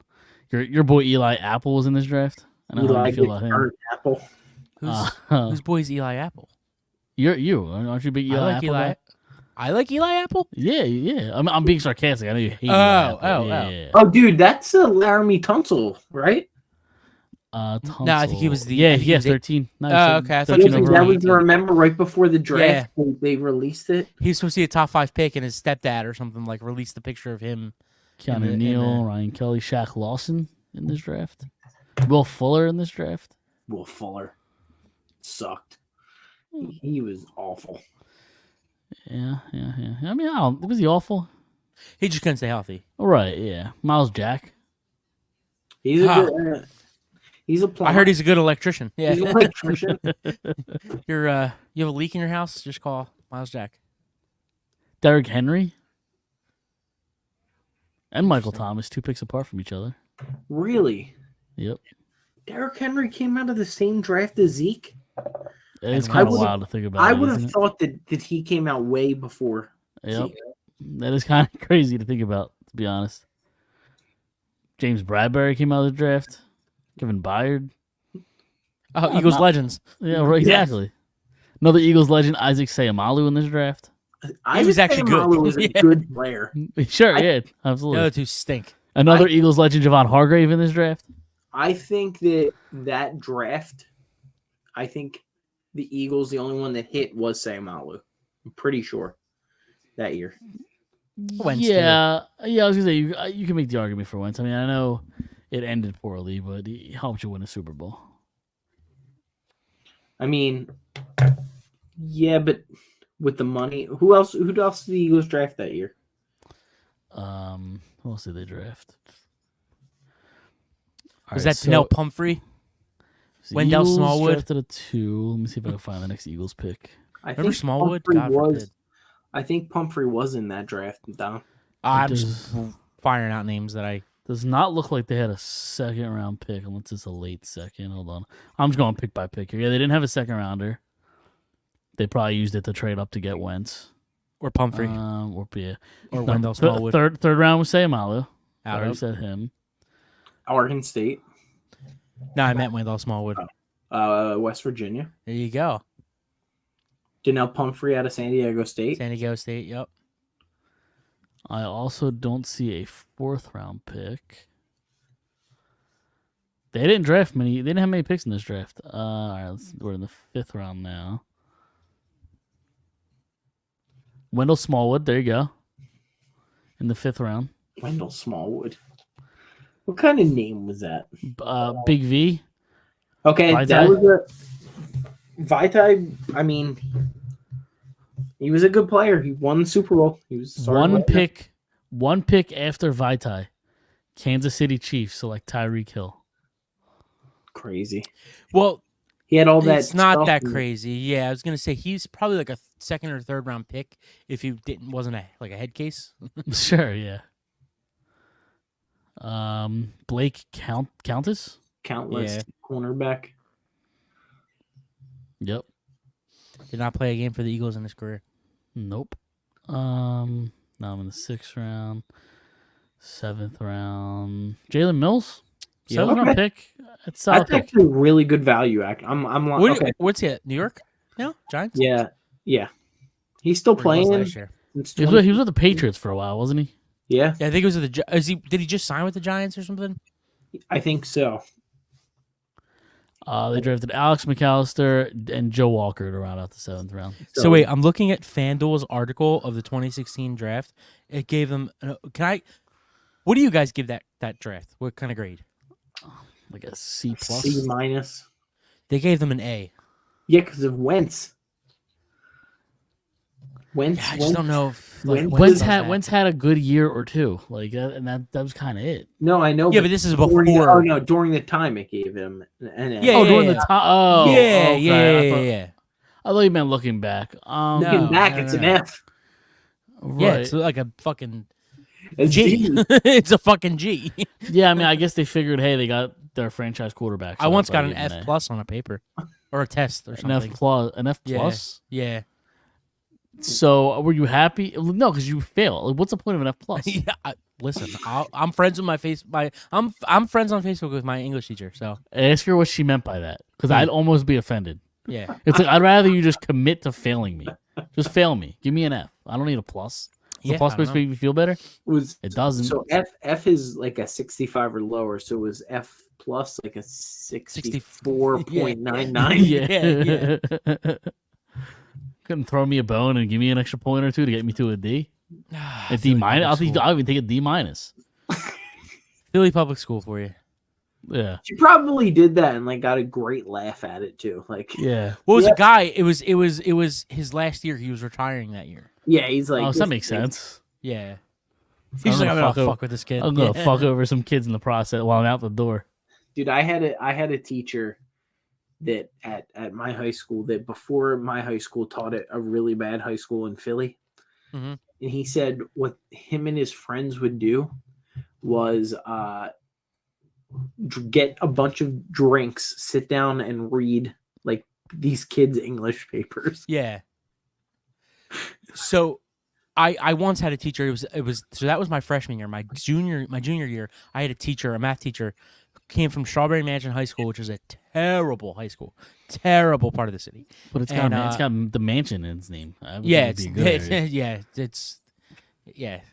Your boy Eli Apple was in this draft. I know how Eli you feel about him. Burnt Apple. Whose boy's Eli Apple? You aren't you a big Eli I like Apple Eli. guy? I like Eli Apple. Yeah. I'm being sarcastic. I know you hate. Eli Oh, Apple. oh. Yeah. Oh, dude, that's Laramie Tunsil, right? No, I think he was the- Yeah, I think he he was has the- 13. No, Oh, so okay, I thought 13 he was That overall. was remember right before the draft Yeah. they released it. He was supposed to be a top 5 pick, and his stepdad or something like released the picture of him. Keanu in Neal, the- Ryan Kelly, Shaq Lawson in this draft. Will Fuller in this draft. Will Fuller sucked. He was awful. Yeah. I mean, was he awful? He just couldn't stay healthy. All right, yeah. Miles Jack. He's a Huh. good. He's a plumber. I heard he's a good electrician. Yeah. He's an electrician. you have a leak in your house? Just call Miles Jack. Derrick Henry. And Michael Thomas, 2 picks apart from each other. Really? Yep. Derrick Henry came out of the same draft as Zeke. It's I kind of would've- wild to think about. I it, would isn't have it? thought that he came out way before Yep. Zeke. That is kind of crazy to think about, to be honest. James Bradbury came out of the draft. Kevin Byard. Oh, Eagles legends. Yeah, right, exactly. Another Eagles legend, Isaac Sayamalu in this draft. I was actually good. Sayamalu was a Yeah. good player. Sure, I- yeah, The absolutely. other two stink. Another Eagles legend, Javon Hargrave in this draft. I think that draft, I think the Eagles, the only one that hit was Sayamalu. I'm pretty sure that year. Wentz, too. Yeah, I was gonna say you can make the argument for Wentz. I mean, I know it ended poorly, but he helped you win a Super Bowl. I mean, yeah, but with the money, who else did the Eagles draft that year? Who else did they draft? All Was right, that Donnell Pumphrey? so Wendell Eagles Smallwood? drafted a 2. Let me see if I can find the next Eagles pick. I Remember think Smallwood? Pumphrey God was. forbid. I think Pumphrey was in that draft, Dom. I'm does- just firing out names that I. Does not look like they had a second round pick unless it's a late second. Hold on. I'm just going pick by pick here. Yeah, they didn't have a second rounder. They probably used it to trade up to get Wentz. Or Pumphrey. Or yeah. or No, Wendell Smallwood. Third round was Sayamalu. I Out already of. said him. Oregon State, No, I meant Wendell Smallwood. West Virginia. There you go. Donnell Pumphrey out of San Diego State. San Diego State. Yep. I also don't see a 4th round pick. They didn't draft many. They didn't have many picks in this draft. All right, we're in the 5th round now. Wendell Smallwood, there you go. In the 5th round. Wendell Smallwood. What kind of name was that? Big V. Okay, Vitae? that was a Vitae. I mean, he was a good player. He won the Super Bowl. He was One pick after Vitae. Kansas City Chiefs select Tyreek Hill. Crazy. Well, He had all that. it's not stuff that and- crazy. Yeah, I was gonna say he's probably like a second or third round pick if he wasn't a head case. Sure, yeah. Blake Countess. Countless Yeah. cornerback. Yep. Did not play a game for the Eagles in his career. Nope. Now I'm in the 6th round, 7th round. Jalen Mills, Yeah. 7th round Okay. pick. It's solid That's pick. actually really good value. I'm like, okay. What's he at? New York? No, Giants. Yeah. He's still Or he was playing. last year. Since He was with the Patriots for a while, wasn't he? Yeah, Yeah, I think it was with the. Did he just sign with the Giants or something? I think so. They drafted Alex McAllister and Joe Walker to round out the 7th round. So wait, I'm looking at FanDuel's article of the 2016 draft. It gave them. What do you guys give that draft? What kind of grade? Like a C plus. C minus. They gave them an A. Yeah, because of Wentz. Wentz. Yeah, I just don't know. If, like, Wentz Wentz Wentz does had that. Wentz had a good year or two, like, and that was kind of it. No, I know. Yeah, but this is during the- before. Oh no, during the time it gave him an A. Yeah, Oh, during the yeah. time. Oh, yeah, okay. yeah. I thought you meant looking back. Looking No, back, no, it's no, an no. F. Right. Yeah, it's like a fucking It's G. D. It's a fucking G. Yeah, I mean, I guess they figured, hey, they got their franchise quarterback. I so once that's why got they an gave F him plus on a paper or a test or an something. F plus. An F Yeah. plus. Yeah. So were you happy? No, because you failed. Like, what's the point of an F plus? Yeah. Listen, I'm friends with I'm friends on Facebook with my English teacher. So Ask her what she meant by that, because I'd almost be offended. yeah. It's like I'd rather you just commit to failing me. Just fail me. Give me an F. I don't need a plus. Does Yeah, the plus I don't supposed to make me feel better? Was It doesn't. so F is like a 65 or lower. So it was F plus like a 64.99. Yeah. Couldn't throw me a bone and give me an extra point or two to get me to a D. A D Philly minus. Public School. I'll even take a D minus. Philly Public School for you. Yeah. She probably did that and like got a great laugh at it too. Like Yeah. What was Yeah. a guy? It was his last year. He was retiring that year. yeah, he's like Oh, so this that makes thing- sense. Yeah. I'm He's like, gonna I'm gonna fuck over- fuck with this kid. I'm gonna Yeah. fuck over some kids in the process while I'm out the door. Dude, I had a teacher that at my high school that before my high school taught at a really bad high school in Philly. Mhm. And he said what him and his friends would do was get a bunch of drinks, sit down and read like these kids' English papers. Yeah. So I once had a teacher. It was so that was my freshman year. My junior year, I had a teacher, a math teacher, who came from Strawberry Mansion High School, which is a terrible high school, terrible part of the city. But it's And, got the mansion in its name. I would Yeah, think it'd be a good area.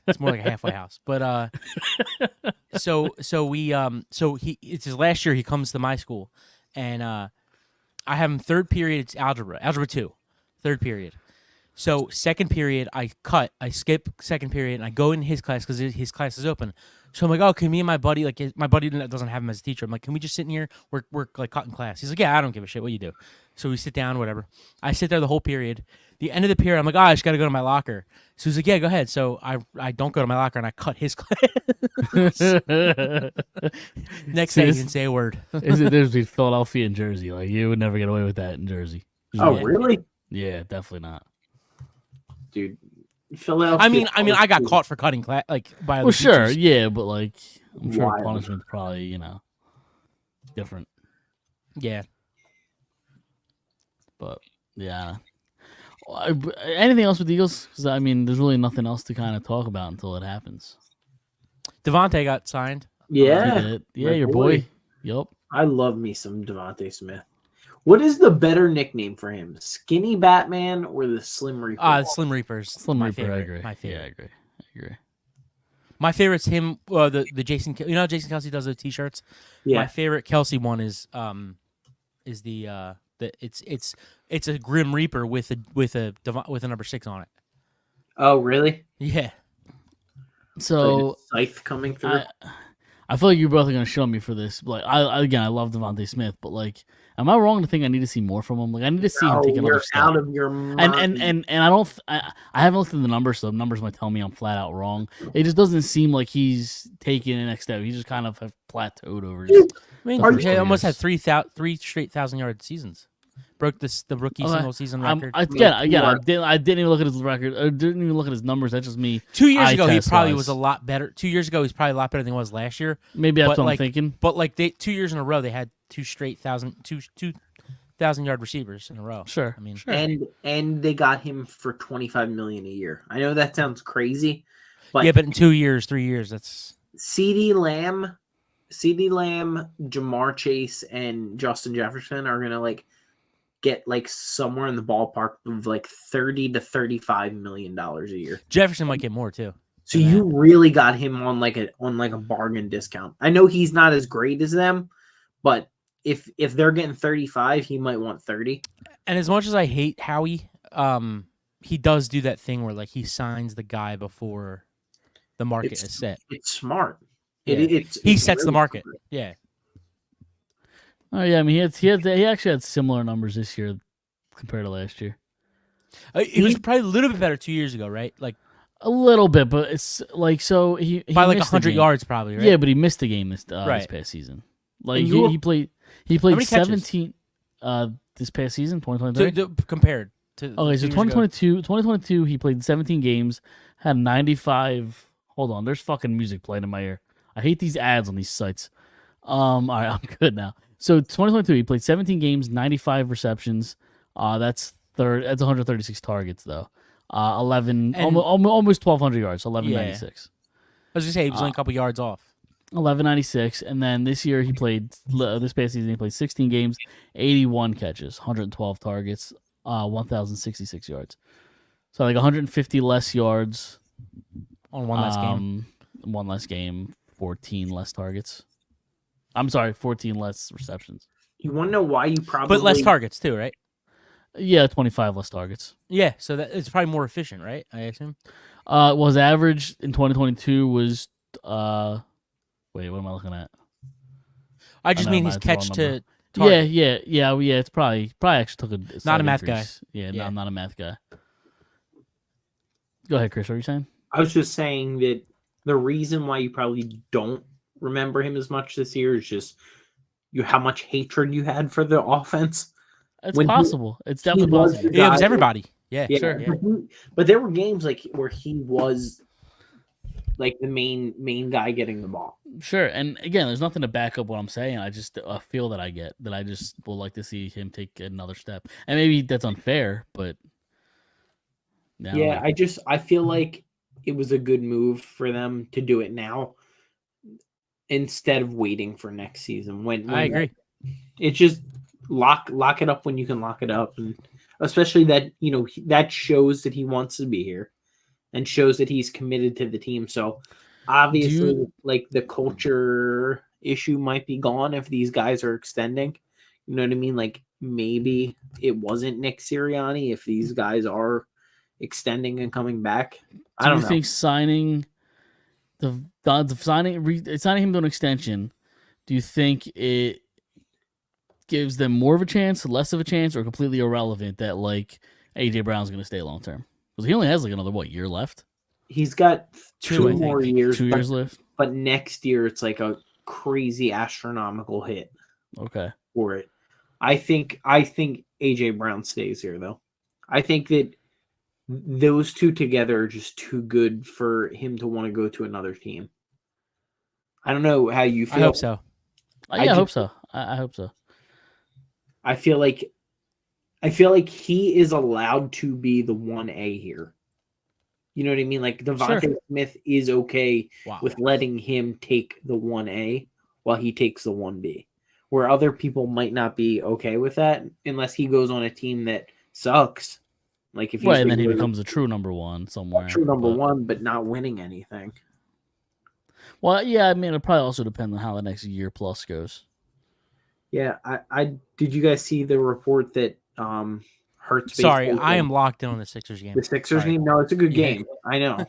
it's more like a halfway house. But so it's his last year. He comes to my school, and I have him third period. It's algebra 2, third period. So second period, I skip second period, and I go in his class because his class is open. So I'm like, oh, can me and my buddy, like my buddy doesn't have him as a teacher. I'm like, can we just sit in here? We're like cutting class. He's like, yeah, I don't give a shit what you do. So we sit down, whatever. I sit there the whole period. The end of the period, I'm like, oh, I just got to go to my locker. So he's like, yeah, go ahead. So I don't go to my locker, and I cut his class. Next day, he didn't say a word. Is it there's between Philadelphia and Jersey? Like you would never get away with that in Jersey. Oh, Yeah. really? Yeah, definitely not. Dude, Philadelphia. I mean, I got caught for cutting class, like by Well, the sure, teachers. yeah, but like I'm sure Wild. punishment's probably different. Yeah. But yeah. Anything else with the Eagles? Because I mean, there's really nothing else to kind of talk about until it happens. Devontae got signed. Yeah. Yeah, my your boy. boy. Yup. I love me some Devontae Smith. What is the better nickname for him? Skinny Batman or the Slim Reaper? Slim Reapers. Slim my Reaper, favorite. I agree. My favorite. Yeah, I agree. My favorite's him. The Jason. You know how Jason Kelsey does the t-shirts. Yeah. My favorite Kelsey one is the it's a Grim Reaper with a number 6 on it. Oh, really? Yeah. So Like a scythe coming through. I feel like you're both gonna show me for this. Like I love Devontae Smith, but like, am I wrong to think I need to see more from him? Like I need to see him take another you're step. out of your mind. And I don't I haven't looked at the numbers, so the numbers might tell me I'm flat out wrong. It just doesn't seem like he's taking the next step. He just kind of have plateaued over. I mean, The first he 2 almost years. had three straight 1,000-yard seasons. Broke the rookie Okay. single season record. I didn't even look at his record. I didn't even look at his numbers. That's just me. 2 years eye ago, he test probably wise. was a lot better. 2 years ago, he's probably a lot better than he was last year. Maybe that's But, what I'm like, thinking. But like 2 years in a row, they had 2 2,000-yard receivers in a row. Sure. I mean, sure. And they got him for $25 million a year. I know that sounds crazy, but yeah, but in 2 years, 3 years, that's CeeDee Lamb, Jamar Chase, and Justin Jefferson are gonna like get like somewhere in the ballpark of like $30 to $35 million a year. Jefferson might get more too. So you really got him on like a bargain discount. I know he's not as great as them, but if they're getting 35, he might want 30. And as much as I hate Howie, he does do that thing where like he signs the guy before the market is set. It's smart. Yeah. It's He sets the really market. smart. Yeah. Oh yeah, I mean he actually had similar numbers this year compared to last year. He was probably a little bit better 2 years ago, right? Like A little bit, but it's like so he by like missed the 100 game. yards, probably. Right? Yeah, but he missed the game this Right. past season. Like And you- he played many catches? 17 this past season, 2023. Compared to Okay, so 2 years ago. 2022 he played 17 games, had 95. Hold on, there's fucking music playing in my ear. I hate these ads on these sites. All right, I'm good now. So 2022 he played 17 games, 95 receptions. That's 136 targets though. 11 And- almost 1200 yards, 1196. I was gonna say he was only a couple yards off. 1196, and then this year he played this past season he played 16 games, 81 catches, 112 targets, 1066 yards. So like 150 less yards On one last game. one less game, 14 less targets. I'm sorry, 14 less receptions. You want to know why you probably But less targets too, right? Yeah, 25 less targets. Yeah, so that it's probably more efficient, right? I assume. Well, his average in 2022 was wait, what am I looking at? I just know, mean might his have the wrong catch number. to target. Yeah. It's probably actually took a slight Not a math increase. Yeah, Yeah. No, I'm not a math guy. Go ahead, Chris. What are you saying? I was just saying that the reason why you probably don't remember him as much this year is just how much hatred you had for the offense. It's When he- possible. It's definitely was possible. the Yeah, it was guy- everybody. Yeah, Yeah, Sure. but there were games like where he was like the main guy getting the ball. Sure. And again, there's nothing to back up what I'm saying. I just feel that I get that I just would like to see him take another step. And maybe that's unfair, but Now, Yeah, I feel like it was a good move for them to do it now instead of waiting for next season. When I agree. it's just lock it up when you can lock it up, and especially that that shows that he wants to be here and shows that he's committed to the team. So obviously, like the culture issue might be gone if these guys are extending. You know what I mean? Like maybe it wasn't Nick Sirianni if these guys are extending and coming back. I do don't you know. think signing signing him to an extension? Do you think it gives them more of a chance, less of a chance, or completely irrelevant that like AJ Brown's going to stay long term? Because he only has like another year left. He's got Two, I two more think. years, 2 years left. but next year it's like a crazy astronomical hit Okay. for it. I think AJ Brown stays here though. I think that those two together are just too good for him to want to go to another team. I don't know how you feel. I hope so. I hope so. I hope so. I feel like he is allowed to be the 1A here. You know what I mean? Like Devontae Smith is okay with letting him take the 1A while he takes the 1B. Where other people might not be okay with that unless he goes on a team that sucks. Like if he's and then he becomes a true number one somewhere. True number one, but not winning anything. Well, yeah, I mean, it'll probably also depend on how the next year plus goes. Yeah, I did you guys see the report that Hurts? Sorry, I am locked in on the Sixers game. The Sixers game? No, it's a good game. I know.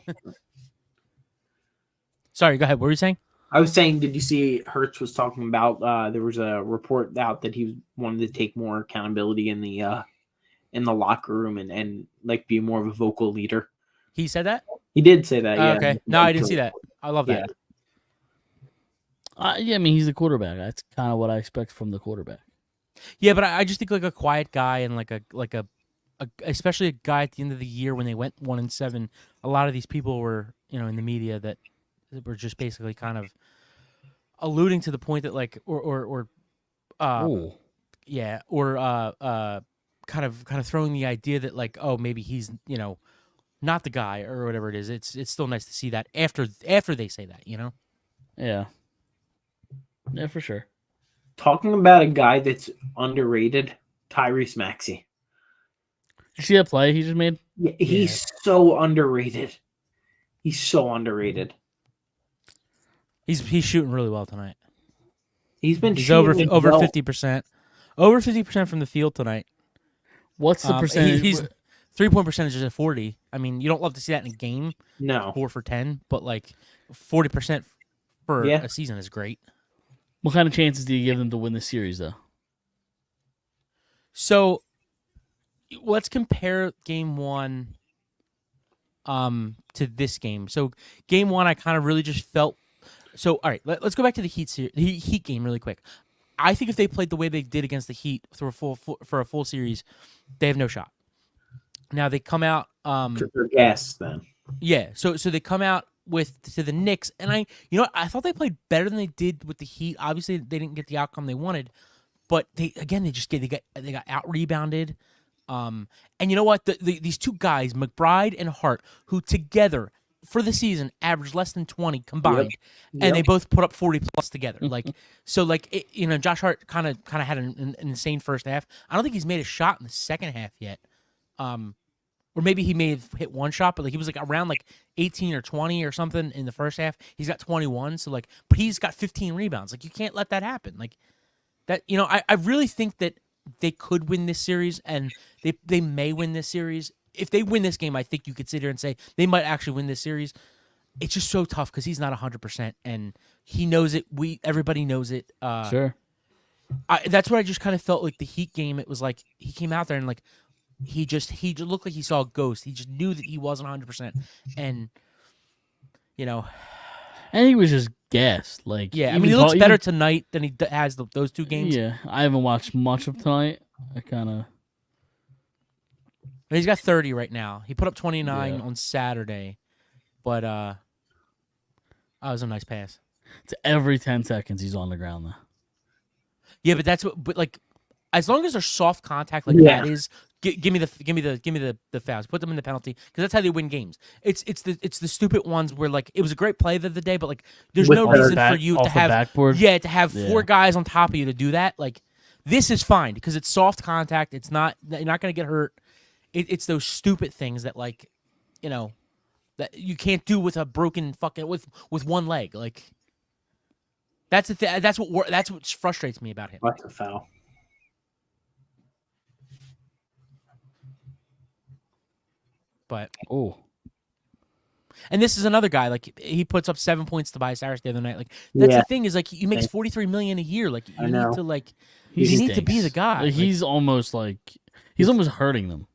Sorry, go ahead. What were you saying? I was saying, did you see Hurts was talking about? There was a report out that he wanted to take more accountability in the locker room and like be more of a vocal leader. He said that? He did say that. Yeah. Okay. No, I didn't see that. I love that. Yeah, I mean, he's the quarterback. That's kind of what I expect from the quarterback. Yeah, but I just think like a quiet guy and like a especially a guy at the end of the year when they went 1-7. A lot of these people were in the media that were just basically kind of alluding to the point that like kind of throwing the idea that like maybe he's not the guy or whatever it is. It's still nice to see that after they say that Yeah, for sure. Talking about a guy that's underrated, Tyrese Maxey. Did you see that play he just made? Yeah, he's so underrated. He's so underrated. He's shooting really well tonight. He's over 50%. Over 50% from the field tonight. What's the percentage? He's 3-point percentage is at 40. I mean, you don't love to see that in a game. No. 4 for 10, but like 40% for a season is great. What kind of chances do you give them to win this series, though? So, let's compare game 1 to this game. So, game 1, I kind of really just felt... So, all right, let's go back to the Heat game really quick. I think if they played the way they did against the Heat for a full series, they have no shot. Now, they come out... they're gassed then. Yeah, so they come out to the Knicks, and I thought they played better than they did with the Heat. Obviously, they didn't get the outcome they wanted, but they got out rebounded. And you know what? These two guys, McBride and Hart, who together for the season averaged less than 20 combined, and they both put up 40 plus together. Like so, like Josh Hart kind of had an insane first half. I don't think he's made a shot in the second half yet. Or maybe he may have hit one shot, but like he was like around like 18 or 20 or something in the first half. He's got 21, so like, but he's got 15 rebounds. Like you can't let that happen. Like that, I really think that they could win this series, and they may win this series. If they win this game, I think you could sit here and say they might actually win this series. It's just so tough because he's not 100%, and he knows it. Everybody knows it. Sure. That's what I just kind of felt like the Heat game. It was like he came out there and like. He just looked like he saw a ghost. He just knew that he wasn't 100%, and and he was just gassed. Like I mean, he looks better tonight than he has those two games. Yeah, I haven't watched much of tonight. I kind of. He's got 30 right now. He put up 29 on Saturday, but that was a nice pass. It's every 10 seconds he's on the ground though. Yeah, but that's what. But like. as long as they're soft contact like Yeah. that is, give me the fouls. Put them in the penalty because that's how they win games. It's the stupid ones where like it was a great play the other day, but like there's With no the reason back- for you off to the have backboard? to have Yeah. 4 guys on top of you to do that. Like this is fine because it's soft contact. It's not you're not gonna get hurt. It's those stupid things that like that you can't do with a broken fucking with one leg. Like that's the thing. That's what frustrates me about him. That's a foul. But Oh, and this is another guy like he puts up 7 points to Tobias Harris the other night. Like that's Yeah. the thing is like he makes $43 million a year. Like I you know. need to like he you need to be stinks. the guy. Like, he's almost hurting them.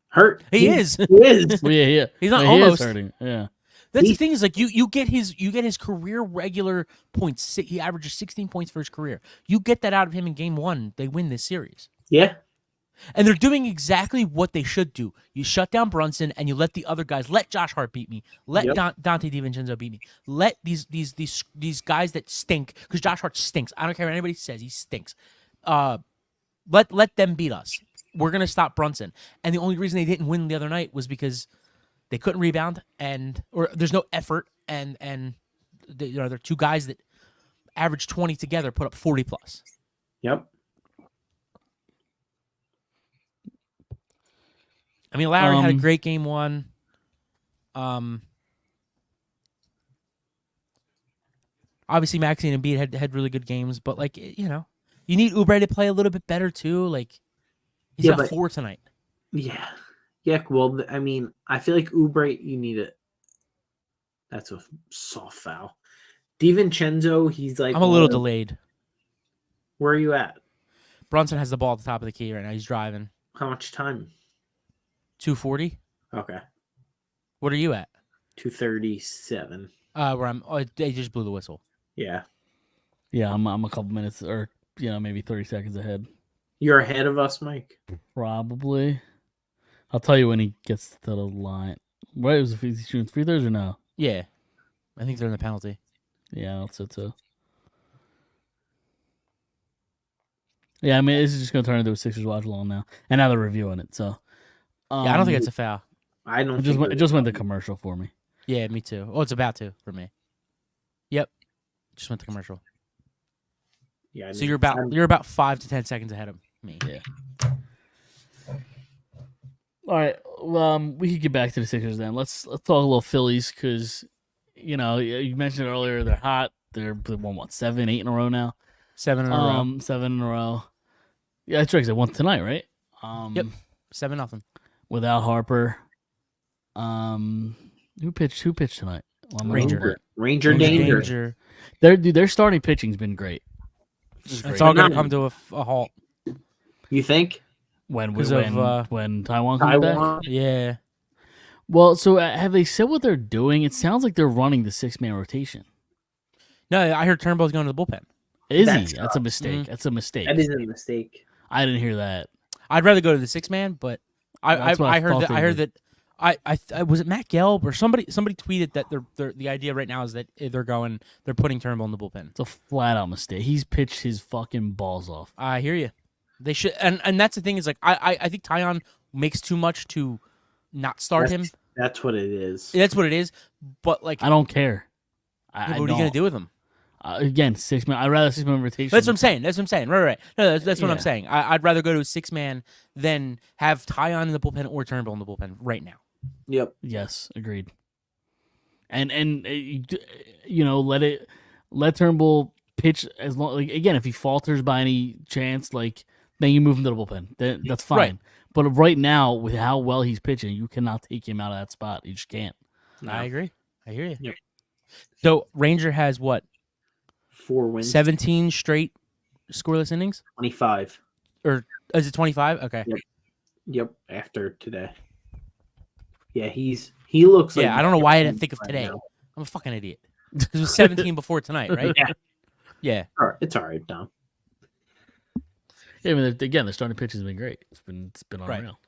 Hurt. He is. He is. Well, yeah. He's not Well, he is almost. hurting. Yeah. That's the He's- thing is like you get his career regular points. He averages 16 points for his career. You get that out of him in game 1, they win this series. Yeah. And they're doing exactly what they should do. You shut down Brunson and you let the other guys, let Josh Hart beat me, let Yep. Dante DiVincenzo beat me, let these guys that stink, because Josh Hart stinks. I don't care what anybody says, he stinks. Let them beat us. We're gonna stop Brunson. And the only reason they didn't win the other night was because they couldn't rebound or there's no effort and they're 2 guys that average 20 together, put up 40 plus. Yep. I mean, Lowry had a Um, great game 1. Obviously, Maxey and Embiid had really good games, but like you need Oubre to play a little bit better too. Like he's Yeah, got but- 4 tonight. Yeah. Yeah. Well, I mean, I feel like Oubre, you need it. That's a soft foul. DiVincenzo, he's like. I'm a little delayed. Where are you at? Brunson has the ball at the top of the key right now. He's driving. How much time? 240. Okay. What are you at? 2:37. Where I'm. Oh, they just blew the whistle. Yeah. Yeah, I'm a couple minutes or maybe 30 seconds ahead. You're ahead of us, Mike. Probably. I'll tell you when he gets to the line. Right? Was he shooting free throws or no? Yeah, I think they're in the penalty. Yeah, I'll say so. Yeah, I mean, this is just going to turn into a Sixers watch along now. And now they're reviewing it, so. Yeah, I don't think it's a foul. I don't. It just went to commercial for me. Yeah, me too. Oh, it's about to for me. Yep, just went to commercial. Yeah. I So mean, you're about 5 to 10 seconds ahead of me. Yeah. All right, we could get back to the Sixers then. Let's talk a little Phillies because, you mentioned it earlier. They're hot. They won 7, 8 in a row now. 7 in a row. 7 in a row. Yeah, that's right. 'Cause they won tonight, right? Yep. 7-0. Without Harper. Who pitched tonight? Well, I'm Ranger. over it. Ranger danger. Danger. Their starting pitching's been great. It's all going to come to a halt. You think? When 'Cause of, when Taiwan comes back. Taiwan? Yeah. Well, so have they said what they're doing? It sounds like they're running the 6-man rotation. No, I heard Turnbull's going to the bullpen. Is That's he? That's a mistake. That's a mistake. That is a mistake. I didn't hear that. I'd rather go to the 6-man, but That's what I I heard thought that they I heard would. that I was it Matt Gelb or somebody tweeted that they're the idea right now is that they're putting Turnbull in the bullpen. It's a flat out mistake. He's pitched his fucking balls off. I hear you. They should, and that's the thing is like I think Tyon makes too much to not start him. That's what it is. That's what it is. But like, I don't care. yeah, I but what are you gonna don't. do with him? Again, 6-man. I'd rather 6-man rotation. That's what I'm saying. Right. No, that's what I'm Yeah. saying. I'd rather go to a 6-man than have Tyon in the bullpen or Turnbull in the bullpen right now. Yep. Yes, agreed. And let Turnbull pitch as long. Like, again, if he falters by any chance, like then you move him to the bullpen. That's fine. Right. But right now, with how well he's pitching, you cannot take him out of that spot. You just can't. No. I agree. I hear you. Yep. So Ranger has what 4 wins. 17 straight scoreless innings, 25. or is it 25? Okay. Yep. After today. Yeah, he looks like. Yeah, I don't know why I didn't think of right today. now. I'm a fucking idiot. Because it was 17 before tonight, right? Yeah. Yeah. It's all right, Dom. Yeah, I mean, again, the starting pitch has been great. It's been Right. unreal.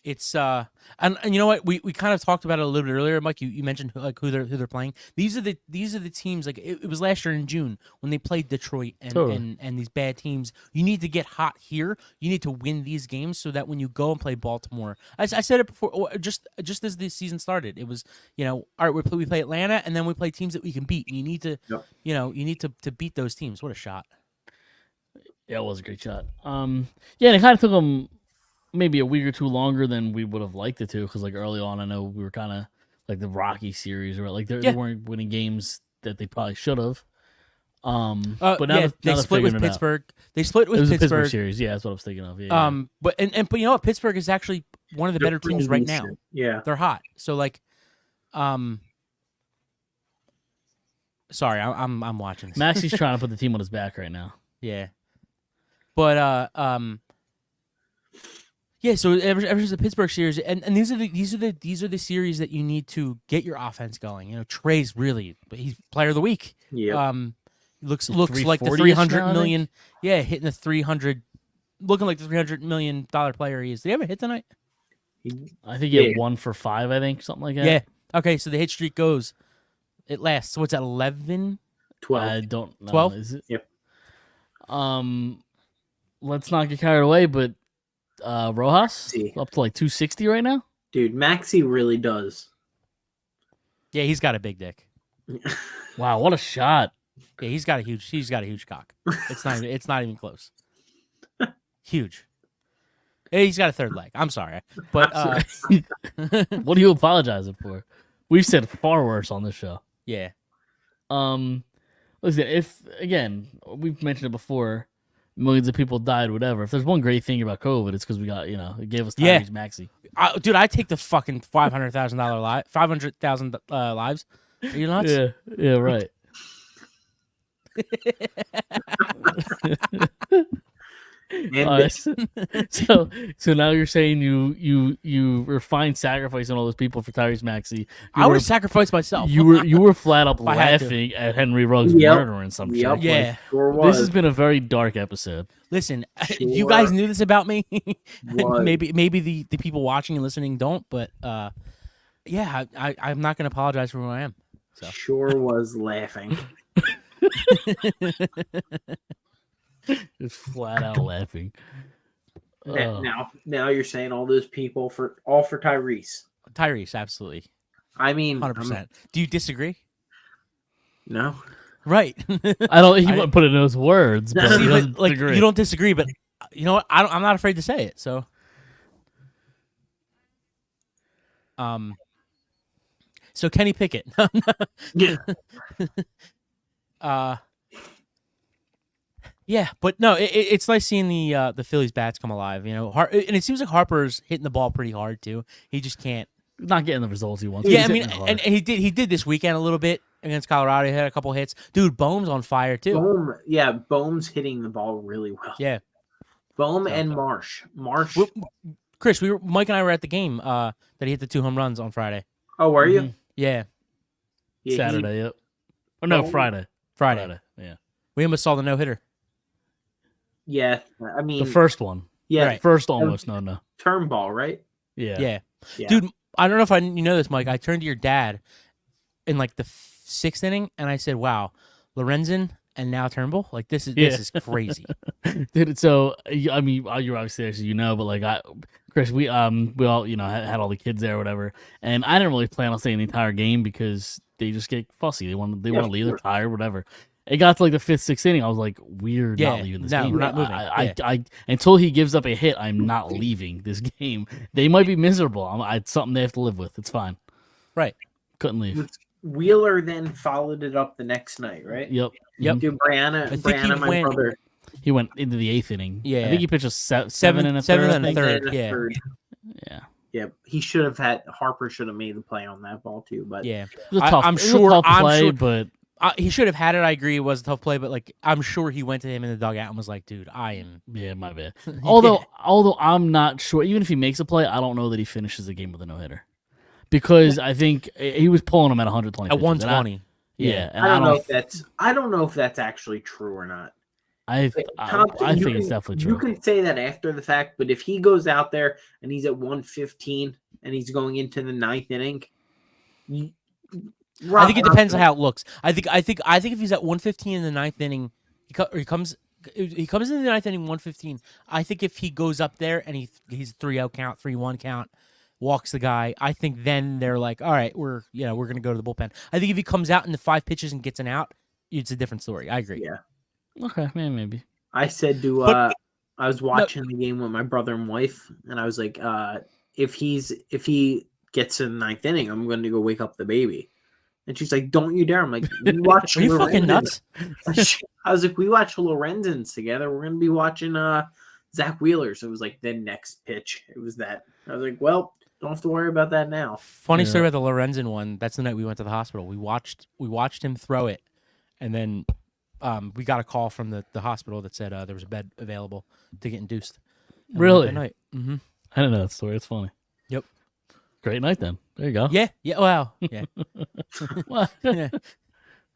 It's and you know what, we kind of talked about it a little bit earlier, Mike. You mentioned like who they're playing. These are the teams, like it was last year in June when they played Detroit and, Totally. and these bad teams. You need to get hot here. You need to win these games so that when you go and play Baltimore, I said it before, just as this season started, it was, all right, we play Atlanta and then we play teams that we can beat. And you need to you need to beat those teams. What a shot! Yeah, it was a great shot. Yeah, and it kind of took them maybe a week or two longer than we would have liked it to, because like early on, I know we were kind of like the Rocky series, or like they weren't winning games that they probably should have. But now they split with Pittsburgh. They split with it was Pittsburgh. a Pittsburgh series. Yeah, that's what I was thinking of. Yeah. But you know what? Pittsburgh is actually one of the better teams right now. Yeah, they're hot. So like, sorry, I'm watching this. Maxi's trying to put the team on his back right now. Yeah, but yeah. So ever since the Pittsburgh series, and these are the series that you need to get your offense going. Trey's really, but he's player of the week. Yeah. Looks like the 300 million. Yeah, hitting the 300, looking like the $300 million player he is. Did he have a hit tonight? I think he had 1 for 5. I think something like that. Yeah. Okay, so the hit streak goes. It lasts. So what's that? 11? 12. I don't know. 12? Is it? Yep. Let's not get carried away, but Rojas See. up to like 260 right now. Dude, Maxi really does. Yeah, he's got a big dick. Wow, what a shot! Yeah, he's got a huge cock. It's not even close. Huge. Yeah, he's got a third leg. I'm sorry, but What are you apologizing for? We've said far worse on this show. yeah. Listen, if again, we've mentioned it before, millions of people died, whatever. If there's one great thing about COVID, it's because we got, it gave us Tyrese Maxey. Dude, I take the fucking $500,000 500,000 lives. Are you nuts? Yeah, right. So now you're saying you were fine sacrificing all those people for Tyrese Maxey. I would have sacrificed myself. You were flat up I had to. laughing at Henry Ruggs murdering some chick. Yeah. Sure This was. has been a very dark episode. Listen, Sure. you guys knew this about me. Was. maybe the people watching and listening don't, but yeah, I'm not going to apologize for who I am. So. Sure was laughing. Just flat out laughing. Now you're saying all those people for Tyrese. Tyrese, absolutely. I mean, 100%. Do you disagree? No. Right. I don't. He wouldn't put it in those words, but See, he doesn't like agree. you don't disagree, but you know what? I'm not afraid to say it. So, so Kenny Pickett. Yeah. Yeah, but no, it's nice seeing the Phillies bats come alive. And it seems like Harper's hitting the ball pretty hard too. He just can't. Not getting the results he wants. Yeah, He's I mean, hitting it hard. and he did this weekend a little bit against Colorado. He had a couple hits. Dude, Bohm's on fire too. Bohm's hitting the ball really well. Yeah, Bohm and Marsh. Chris, Mike and I were at the game that he hit the 2 home runs on Friday. Oh, were you? Mhm. Yeah, Saturday, yep. Or no, Bohm- Friday. Yeah. We almost saw the no hitter. Yeah, I mean The first one. Yeah, Right. First almost, no. term ball, right? Yeah. Yeah, dude. I don't know if you know this, Mike. I turned to your dad in like the 6th inning, and I said, "Wow, Lorenzen and now Turnbull. Like this is crazy." Dude, so I mean, you're obviously actually but like Chris, we all had all the kids there or whatever, and I didn't really plan on staying the entire game because they just get fussy. They want to leave. They're tired, whatever. It got to like the 5th, 6th inning. I was like, we're not leaving this game. We're not moving. I until he gives up a hit, I'm not leaving this game. They might be miserable. It's something they have to live with. It's fine. Right. Couldn't leave. Wheeler then followed it up the next night, right? Yep. Dude, Brianna, my went- brother. He went into the 8th inning. Yeah. I think he pitched a 7 and a seven third. and a I think. third. and a Yeah. third. Yeah. Yeah, Harper should have made the play on that ball too, but Yeah. It was a tough, I'm it was a sure- tough I'm play, sure- but He should have had it. I agree. It was a tough play, but like I'm sure he went to him in the dugout and was like, "Dude, I am." yeah, my bad. Although I'm not sure. Even if he makes a play, I don't know that he finishes the game with a no hitter, because I think he was pulling him at 120. At pitches, 120. Yeah, and I don't know if that's actually true or not. I Thompson, think it's definitely You true. can say that after the fact, but if he goes out there and he's at 115 and he's going into the ninth inning, I think it depends on how it looks. I think if he's at 115 in the ninth inning, he comes in the ninth inning 115. I think if he goes up there and he's 3-0 count, 3-1 count, walks the guy, I think then they're like, all right, we're gonna go to the bullpen. I think if he comes out in the 5 pitches and gets an out, it's a different story. I agree. Yeah. Okay, maybe. I said to I was watching the game with my brother and wife, and I was like, if he gets to the ninth inning, I'm going to go wake up the baby. And she's like, "Don't you dare!" I'm like, "We watch." Are you fucking nuts? I was like, "We watch Lorenzens together. We're going to be watching Zach Wheeler." So it was like the next pitch. It was that. I was like, "Well, don't have to worry about that now." Funny story about the Lorenzen one. That's the night we went to the hospital. We watched him throw it, and then we got a call from the hospital that said there was a bed available to get induced. And Really? that night. Mm-hmm. I didn't know that story. It's funny. Yep. Great night then. There you go. Yeah. Wow. Yeah. Well, Yeah.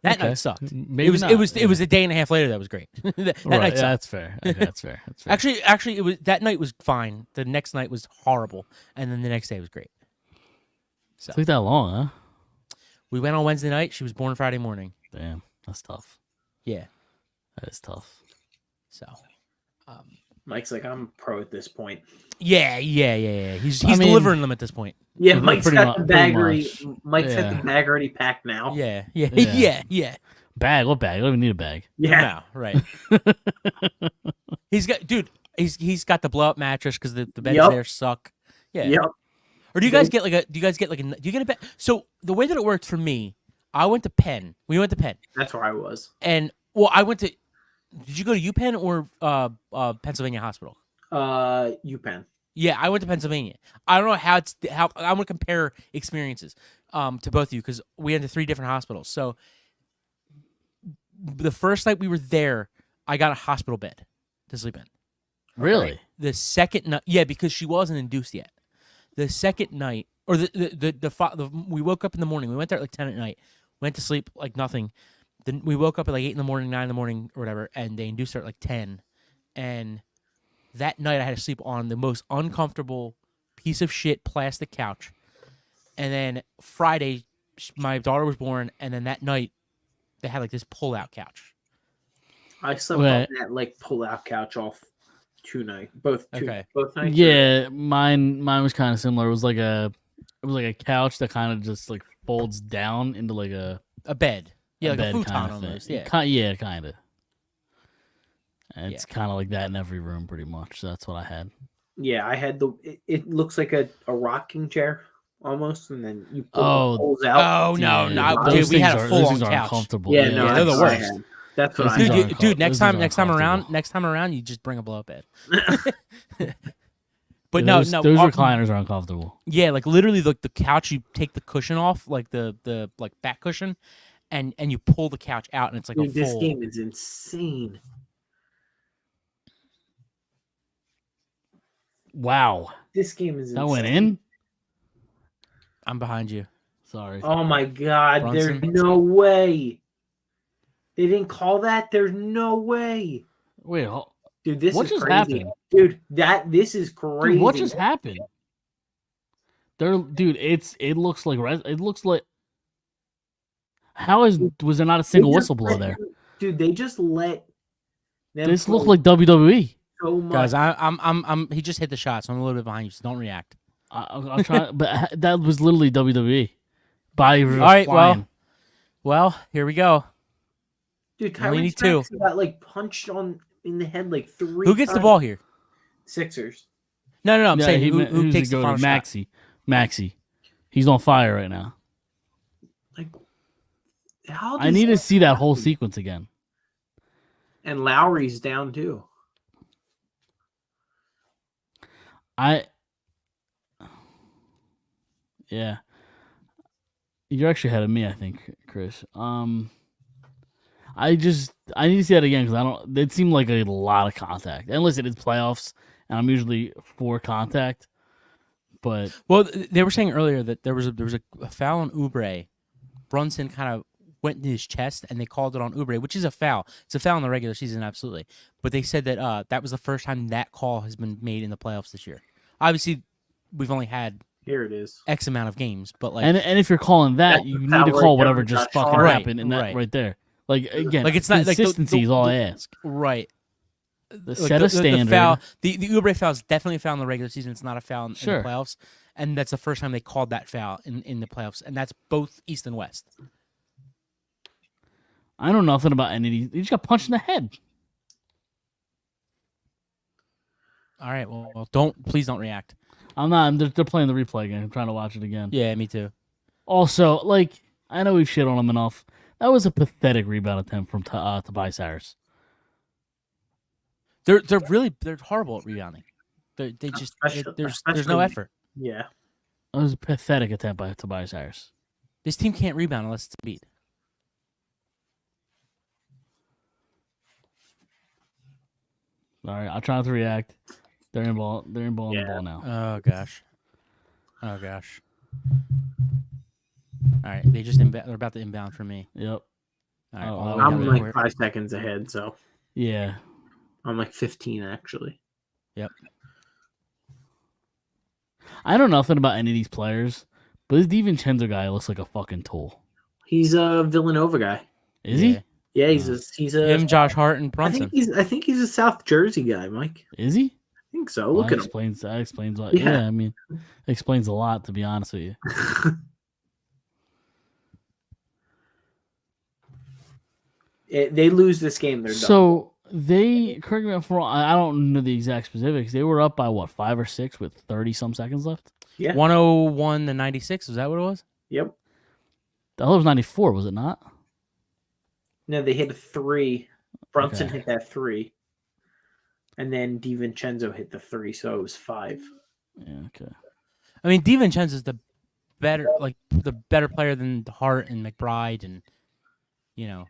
That night sucked. Maybe It was a day and a half later that was great. that right, night sucked. that's fair. Okay, that's fair. That's fair. Actually, it was that night was fine. The next night was horrible, and then the next day was great. So Took that long, huh? we went on Wednesday night. She was born Friday morning. Damn, that's tough. Yeah. That is tough. So, Mike's like, "I'm pro at this point." yeah. He's I mean- delivering them at this point. Yeah, Pretty Mike's got the pretty bag much. already. Mike's got Yeah. the bag already packed now. Yeah. Yeah. Yeah. Bag? What bag? I don't even need a bag. Yeah. No, right. He's got the blow up mattress because the beds Yep. there suck. Yeah. Yep. Or do you guys get do you get a bed? So the way that it worked for me, I went to Penn. We went to Penn, That's where I was. and I went to. Did you go to UPenn or Pennsylvania Hospital? UPenn. Yeah, I went to Pennsylvania. I don't know how I'm gonna compare experiences to both of you because we went to 3 different hospitals. So the first night we were there, I got a hospital bed to sleep in. Really? The second night, yeah, because she wasn't induced yet. The second night, or we woke up in the morning. We went there at like 10 at night. Went to sleep like nothing. Then we woke up at like 8 in the morning, 9 in the morning, or whatever, and they induced her at like 10. And that night I had to sleep on the most uncomfortable piece of shit plastic couch. And then Friday, my daughter was born, and then that night they had like this pull-out couch. I slept Okay. on that like pull-out couch off 2 nights. Both nights. Yeah, mine was kind of similar. It was like a couch that kind of just like folds down into like a bed. Yeah, like a bed futon kind of almost. thing. Yeah. Kind of. And it's kind of like that in every room, pretty much. So that's what I had. Yeah, I had it looks like a rocking chair almost, and then you pull Oh, the poles out. Oh no, Dude, no, those dude, we had things a are- full those on things are couch. uncomfortable. Yeah, no, they're the that's what I worst. had. That's what Those I things had. are Dude, next those time, things are next time uncomfortable. around, you just bring a blow up bed. Yeah, But no, those our- recliners are uncomfortable. Yeah, like literally, the couch. You take the cushion off, like the like back cushion, and you pull the couch out, and it's like Dude, a this full. game is insane. Wow, This game is insane. that went in. I'm behind you. Sorry. Oh my god, Brunson? there's no way. They didn't call that? There's no way. Wait, Dude, this What is just crazy. happened? Dude, this is crazy. dude, what just happened? Dude, it looks like it looks like. Was there not a single They just whistle blow let there? them- Dude, they just let them This looked play like WWE. so much. Guys, I'm. He just hit the shot, so I'm a little bit behind you. So don't react. I'm trying, but that was literally WWE. Body was All right, flying. Well, here we go. Dude, only Tyrese need 2. Maxey got like punched in the head like 3 Who gets the times. ball here? Sixers. No. I'm Yeah, saying he who takes the go final to shot? Maxi. He's on fire right now. Like, how I does need to that see that whole happen? sequence again. And Lowry's down too. Yeah. You're actually ahead of me, I think, Chris. I need to see that again because I don't. It seemed like a lot of contact. And listen, it's playoffs, and I'm usually for contact, but Well, they were saying earlier that there was a foul on Oubre. Brunson kind of went to his chest, and they called it on Oubre, which is a foul. It's a foul in the regular season, absolutely. But they said that that was the first time that call has been made in the playoffs this year. Obviously, we've only had Here it is. X amount of games, but like, and if you're calling that, That's you the need to foul call right there whatever for just Josh fucking Hart. happened in that right there. Like again, like it's not like consistency is all I ask. right. The set a standard. The foul, the Oubre foul is definitely a foul in the regular season. It's not a foul in the Sure. playoffs, and that's the first time they called that foul in the playoffs, and that's both East and West. I know nothing about any of these. He just got punched in the head. All right, well, please don't react. I'm not. They're playing the replay again. I'm trying to watch it again. Yeah, me too. Also, like, I know we've shit on him enough. That was a pathetic rebound attempt from Tobias Harris. They're horrible at rebounding. They just there's no Especially- effort. Yeah. That was a pathetic attempt by Tobias Harris. This team can't rebound unless it's beat. All right, I'll try not to react. They're in ball. They're in ball on the ball now. Oh gosh. All right, they're about to inbound for me. Yep. All right, Oh, all the way wow. down I'm to like where- 5 seconds ahead, so Yeah. I'm like 15 actually. Yep. I know nothing about any of these players, but this DiVincenzo guy looks like a fucking tool. He's a Villanova guy. Is Yeah. he? Yeah, he's a Him, Josh Hart, and I Brunson. think he's a South Jersey guy, Mike. Is he? I think so. Well, Look at that explains a lot. Yeah. Yeah, I mean, it explains a lot, to be honest with you. him. They lose this game, they're done. So they, correct me if I'm wrong, I don't know the exact specifics. They were up by what, 5 or 6 with 30 some seconds left? Yeah. 101 to 96. Was that what it was? Yep. The hell was 94, was it not? No, they hit a 3. Brunson Okay. hit that 3. And then DiVincenzo hit the 3, so it was 5. Yeah, okay. I mean, DiVincenzo's the better player than Hart and McBride, and you know.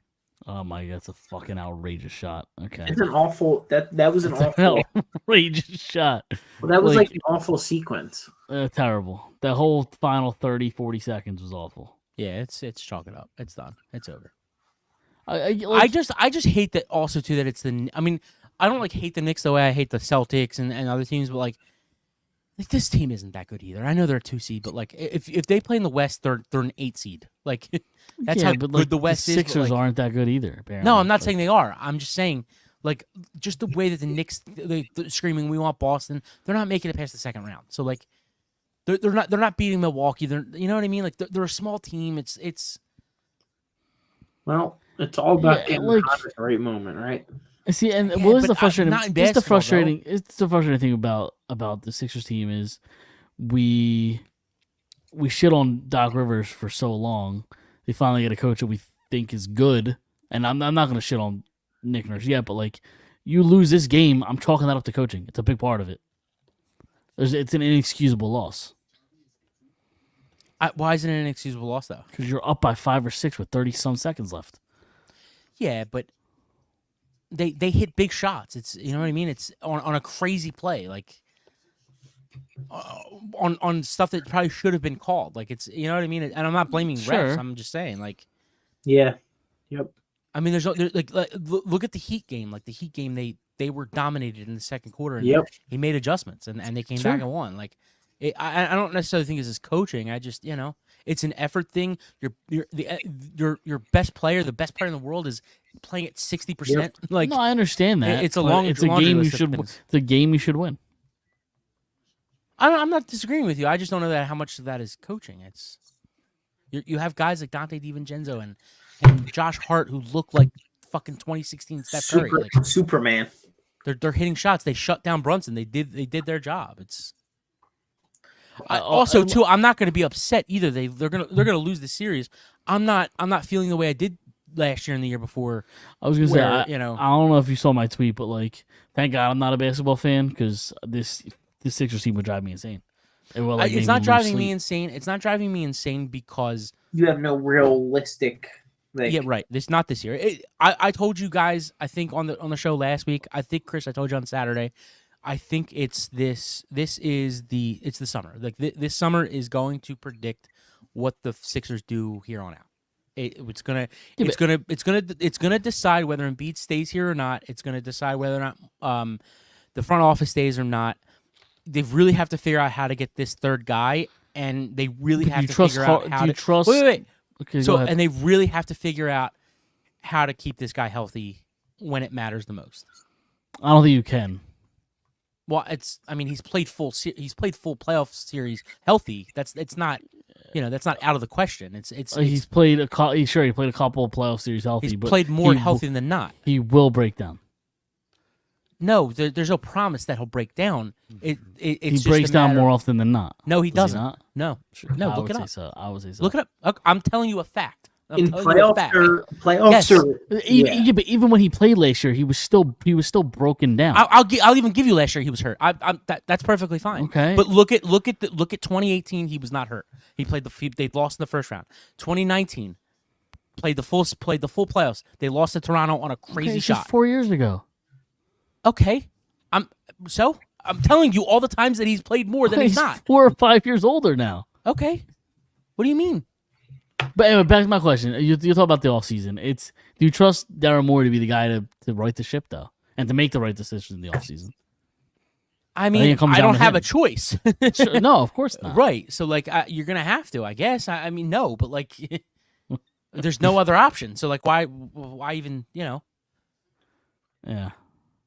Oh my god, that's a fucking outrageous shot. Okay. It's an awful that was an That's an awful outrageous shot. well, that was like- like an awful sequence. Terrible. The whole final 30, 40 seconds was awful. Yeah, it's chalk it up. It's done. It's over. I just hate that also too that it's the. I mean, I don't like hate the Knicks the way I hate the Celtics and other teams, but like this team isn't that good either. I know they're a 2 seed, but like if they play in the West, they're an 8 seed. Like that's how but good like, the West is. but, Sixers like- aren't that good either. Apparently. No, I'm not Like, saying they are. I'm just saying like just the way that the Knicks they're screaming we want Boston. They're not making it past the second round. So like they're not beating Milwaukee. You know what I mean? Like they're a small team. It's. Well, it's all about Yeah, getting like- hot at the right moment, right? See, and Yeah, what is but the frustrating? not in It's the basketball, bro. frustrating. It's the frustrating thing about the Sixers team is we shit on Doc Rivers for so long. They finally get a coach that we think is good, and I'm not going to shit on Nick Nurse yet, but like you lose this game, I'm chalking that up to coaching. It's a big part of it. It's an inexcusable loss Why isn't it an excusable loss though? because you're up by 5 or 6 with 30 some seconds left. Yeah, but they hit big shots. It's you know what I mean. It's on a crazy play, like on stuff that probably should have been called. Like it's you know what I mean. And I'm not blaming Sure. refs. I'm just saying like Yeah. Yep. I mean like look at the Heat game. Like the Heat game, they were dominated in the second quarter. And Yep. he made adjustments and they came Sure. back and won. Like I don't necessarily think this is coaching. I just it's an effort thing. Your best player, the best player in the world, is playing at 60%. Like No, I understand that. it's a but long- it's a laundry game you list of should. things. It's a game you should win. I'm not disagreeing with you. I just don't know that how much of that is coaching. It's you have guys like Dante DiVincenzo and Josh Hart who look like fucking 2016 Steph Curry. Like Superman. they're hitting shots. They shut down Brunson. They did their job. It's Also, too. I'm not going to be upset either. They're gonna lose the series. I'm not feeling the way I did last year and the year before. I was gonna say, where, I don't know if you saw my tweet, but like, thank God I'm not a basketball fan because this Sixers team would drive me insane. It will, like, it's make not lose driving me sleep. insane. It's not driving me insane because You have no realistic like yeah, right. This not this year. I told you guys. I think on the show last week. I think Chris. I told you on Saturday. I think it's this. It's the summer. Like this summer is going to predict what the Sixers do here on out. It's gonna Yeah, it's gonna decide whether Embiid stays here or not. It's gonna decide whether or not the front office stays or not. They really have to figure out how to get this third guy, and they really Do have you to trust figure out Har- how do you to trust- wait. Okay, go So ahead. and they really have to figure out how to keep this guy healthy when it matters the most. I don't think you can. Well, I mean, he's played full playoff series healthy. It's not, that's not out of the question. He's played he played a couple of playoff series healthy, he's but played more he healthy than not. He will break down. No, there's no promise that he'll break down. It's He just breaks a down matter more of- often than not. No, he Does doesn't. not? No, Sure. no. I Look would it say up. so. I would say so. Look it up. I'm telling you a fact. I'm In telling you a playoffs fact. or playoffs Yes. or Yeah, but even when he played last year, he was still broken down. I'll even give you last year he was hurt. That's perfectly fine. Okay. But look at 2018. He was not hurt. They lost in the first round. 2019 played the full playoffs. They lost to Toronto on a crazy it's just shot. 4 years ago. Okay, I'm telling you all the times that he's played more than he's not. 4 or 5 years older now. Okay, what do you mean? But anyway, back to my question. You talk about the offseason. Do you trust Daryl Morey to be the guy to right the ship, though, and to make the right decisions in the offseason? I think mean, it comes I down don't to have him. a choice. Sure, no, of course not. Right. So like you're gonna have to, I guess. I mean, no, but like, there's no other option. So like, why even? Yeah.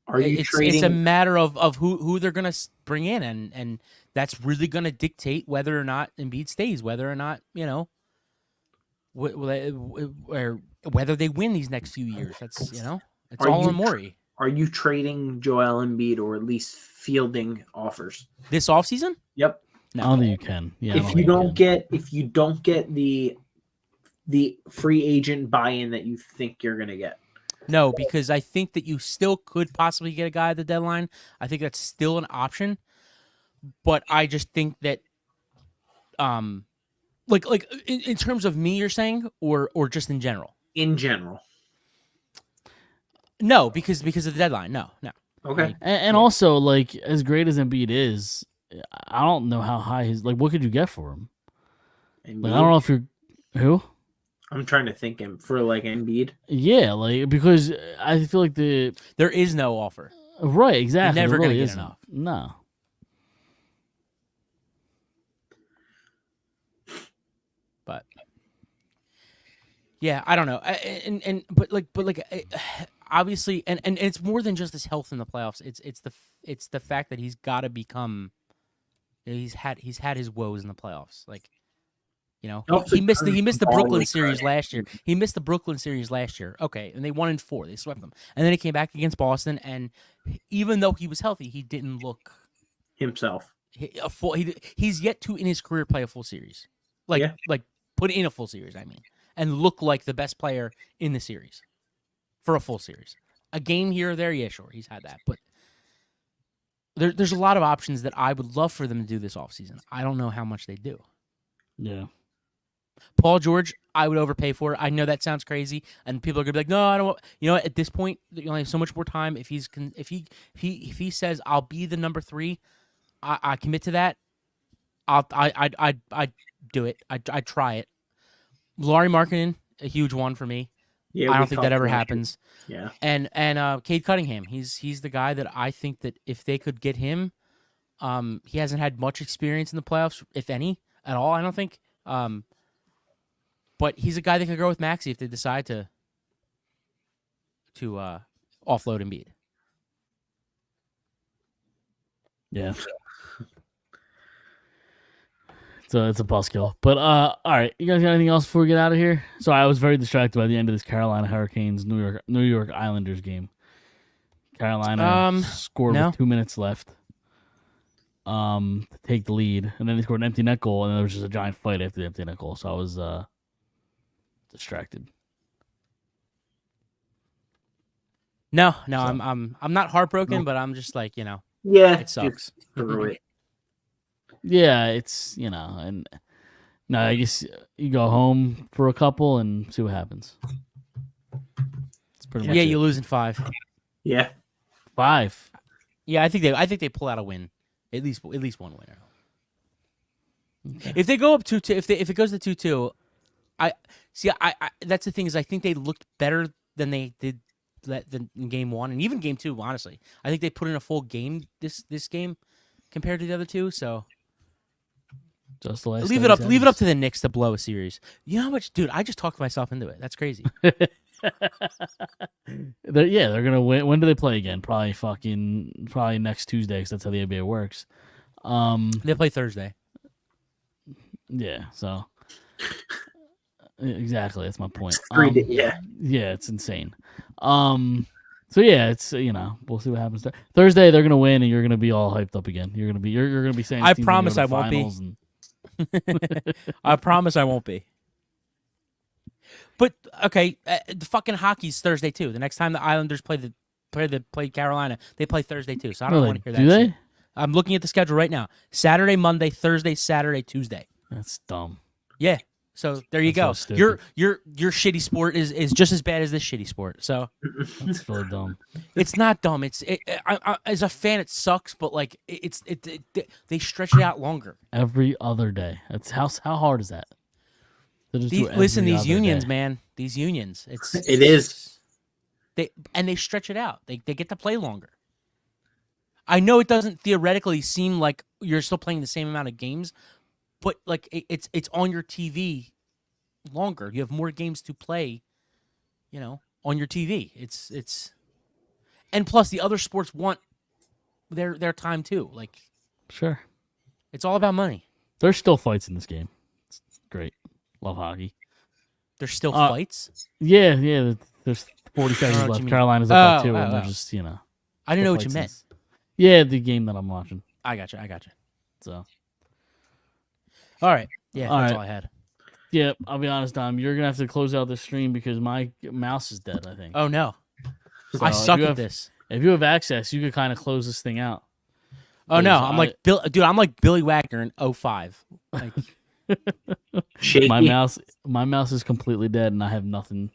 are you It's trading? a matter of who they're gonna bring in, and that's really gonna dictate whether or not Embiid stays, whether or not or whether they win these next few years. That's it's Are all you on Morey. Are you trading Joel Embiid or at least fielding offers? This offseason? Yep. No. I don't think you can. Yeah. I If don't you think don't can. get the free agent buy-in that you think you're gonna get. No, because I think that you still could possibly get a guy at the deadline. I think that's still an option. But I just think that like in terms of me, you're saying, or just in general? In general. No, because of the deadline. No. Okay. And also, like, as great as Embiid is, I don't know how high what could you get for him? Like, I don't know if you're who. I'm trying to think him for like Embiid. Yeah, like because I feel like There is no offer. right exactly. never there gonna really get isn't. enough. No. But yeah, I don't know. But obviously, and it's more than just his health in the playoffs. It's the fact that he's got to become. He's had his woes in the playoffs. Like, he missed the Brooklyn series last year. He missed the Brooklyn series last year. Okay, and they won in 4. They swept them, and then he came back against Boston. And even though he was healthy, he didn't look Himself. He's yet to in his career play a full series. Like put in a full series. I mean, and look like the best player in the series for a full series. A game here or there, yeah, sure, he's had that, but there's a lot of options that I would love for them to do this offseason. I don't know how much they do. Yeah. Paul George, I would overpay for. I know that sounds crazy, and people are gonna be like, "No, I don't." Want... At this point, you only have so much more time. If he says, "I'll be the number 3," I commit to that. I do it. I try it. Laurie Markkinen, a huge one for me. Yeah, I don't think that ever happens. Yeah. And Cade Cunningham, he's the guy that I think that if they could get him, he hasn't had much experience in the playoffs, if any, at all. I don't think. But he's a guy that could grow with Maxey if they decide to offload Embiid. Yeah. So it's a buzzkill. But all right, you guys got anything else before we get out of here? Sorry, I was very distracted by the end of this Carolina Hurricanes New York Islanders game. Carolina scored no. with 2 minutes left. To take the lead, and then they scored an empty net goal, and then there was just a giant fight after the empty net goal. So I was distracted. No, So- I'm not heartbroken, but I'm just like, Yeah. it sucks. Through it. Yeah, it's and no, I guess you go home for a couple and see what happens. It's pretty much Yeah, it. you lose in 5. Yeah. 5. Yeah, I think they pull out a win, at least one winner. Okay. If they go up 2-2, if it goes to 2-2, I see. I that's the thing is I think they looked better than they did than in game 1 and even game 2. Honestly, I think they put in a full game this game compared to the other two. So Just the last leave 30 it up seconds. to the Knicks to blow a series. You know how much, dude? I just talked myself into it. That's crazy. They're gonna win. When do they play again? Probably next Tuesday, because that's how the NBA works. They play Thursday. Yeah. So exactly, that's my point. Yeah. Yeah, it's insane. So yeah, it's we'll see what happens there. Thursday they're gonna win, and you're gonna be all hyped up again. You're gonna be saying, I this team's gonna promise go to I won't be. finals and- I promise I won't be. But okay, the fucking hockey's Thursday too. The next time the Islanders play Carolina, they play Thursday too. So I don't Really? want to hear that. Do they? Shit. I'm looking at the schedule right now. Saturday, Monday, Thursday, Saturday, Tuesday. That's dumb. Yeah. So there you That's go. so Your shitty sport is just as bad as this shitty sport. So That's really dumb. it's not dumb. I, as a fan, it sucks. But like they stretch it out longer. Every other day. That's how hard is that? To just do Listen, every these other unions, day. man. These unions. It is. They stretch it out. They get to play longer. I know it doesn't theoretically seem like you're still playing the same amount of games, but like it's on your TV longer. You have more games to play, on your TV. It's and plus the other sports want their time too. Like Sure. it's all about money. There's still fights in this game. It's great. Love hockey. There's still fights. Yeah. There's 40 know seconds what you left. mean. Carolina's up by 2, Oh, and they're oh. just I didn't know what fights you meant. Yeah, the game that I'm watching. I got you. So All right. Yeah, All that's right. all I had. yeah, I'll be honest, Dom. You're gonna have to close out this stream because my mouse is dead. I think. Oh no, So I if suck you at have- this. If you have access, you could kind of close this thing out. Oh no, Because I'm like Bill, dude. I'm like Billy Wagner in 05. Like, Shaky. My mouse is completely dead, and I have nothing.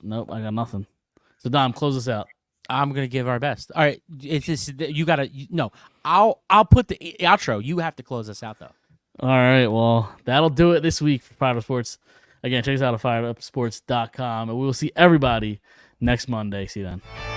Nope, I got nothing. So Dom, close this out. I'm gonna give our best. All right, it's just you gotta no. I'll put the outro. You have to close us out though. All right, well, that'll do it this week for Fired Up Sports. Again, check us out at firedupsports.com, and we will see everybody next Monday. See you then.